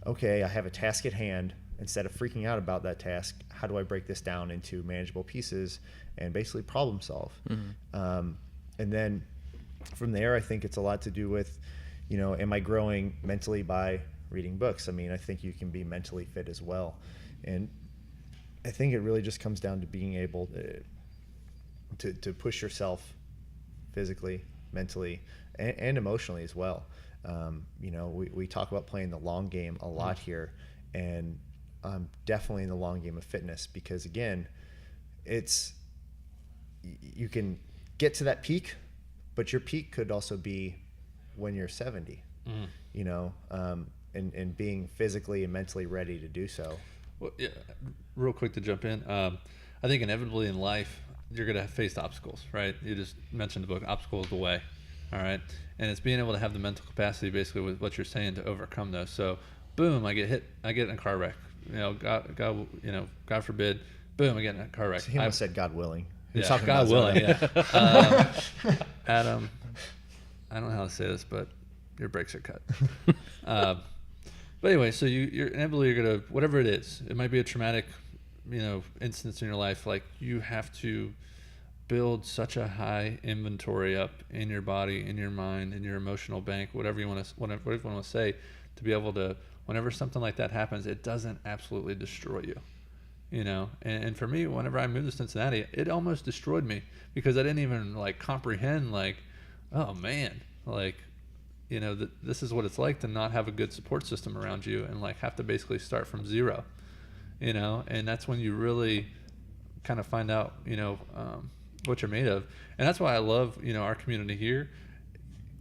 A: okay, I have a task at hand. Instead of freaking out about that task, how do I break this down into manageable pieces and basically problem solve? Mm-hmm. And then from there, I think it's a lot to do with, am I growing mentally by reading books? I mean, I think you can be mentally fit as well. And I think it really just comes down to being able to push yourself physically, mentally, and emotionally as well. We talk about playing the long game a lot here, and I'm definitely in the long game of fitness because, again, you can get to that peak, but your peak could also be when you're 70, and being physically and mentally ready to do so.
C: Well, yeah, real quick to jump in. I think inevitably in life, you're going to face obstacles, right? You just mentioned the book, Obstacle is the Way. All right. And it's being able to have the mental capacity basically with what you're saying to overcome those. So boom, I get in a car wreck, God forbid, boom, I get in a car wreck.
A: So he almost said God willing.
C: Yeah, God willing. Yeah. Adam, I don't know how to say this, but your brakes are cut. But anyway, so you're inevitably going to, whatever it is, it might be a traumatic, instance in your life. Like you have to build such a high inventory up in your body, in your mind, in your emotional bank, whatever you want to say, to be able to, whenever something like that happens, it doesn't absolutely destroy you. And for me, whenever I moved to Cincinnati, it almost destroyed me because I didn't even comprehend oh man, this is what it's like to not have a good support system around you and have to basically start from zero, and that's when you really kind of find out, what you're made of. And that's why I love, our community here.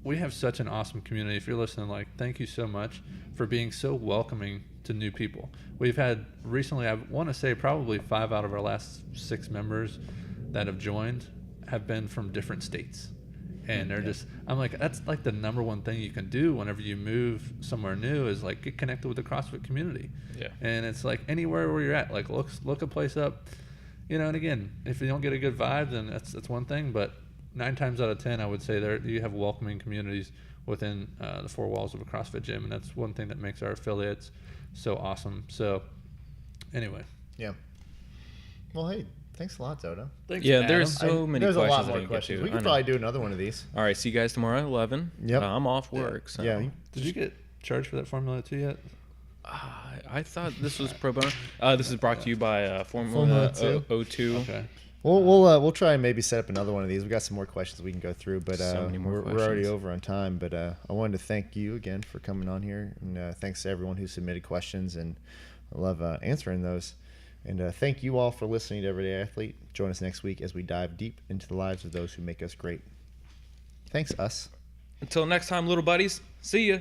C: We have such an awesome community. If you're listening, thank you so much for being so welcoming to new people. We've had recently, I want to say probably 5 out of our last 6 members that have joined have been from different states. And they're I'm that's the number one thing you can do whenever you move somewhere new is get connected with the CrossFit community. Yeah. And it's anywhere where you're at, look a place up, and again, if you don't get a good vibe, then that's one thing, but 9 times out of 10, I would say you have welcoming communities within the 4 walls of a CrossFit gym. And that's one thing that makes our affiliates so awesome. So anyway.
A: Yeah. Well, hey, thanks a lot, Zoda.
C: Thanks,
B: yeah,
C: Adam.
B: there's so many
A: there's
B: questions.
A: There's a lot more questions. We could probably do another one of these.
B: All right, see you guys tomorrow at 11.
A: Yep.
B: I'm off work. So.
A: Yeah.
C: Did you get charged for that Formula 2 yet?
B: I thought this was pro bono. This is brought to you by Formula 02.
C: Okay.
A: We'll try and maybe set up another one of these. We got some more questions we can go through, but
B: we're
A: already over on time. But I wanted to thank you again for coming on here, and thanks to everyone who submitted questions, and I love answering those. And thank you all for listening to Everyday Athlete. Join us next week as we dive deep into the lives of those who make us great. Thanks, us.
B: Until next time, little buddies. See ya.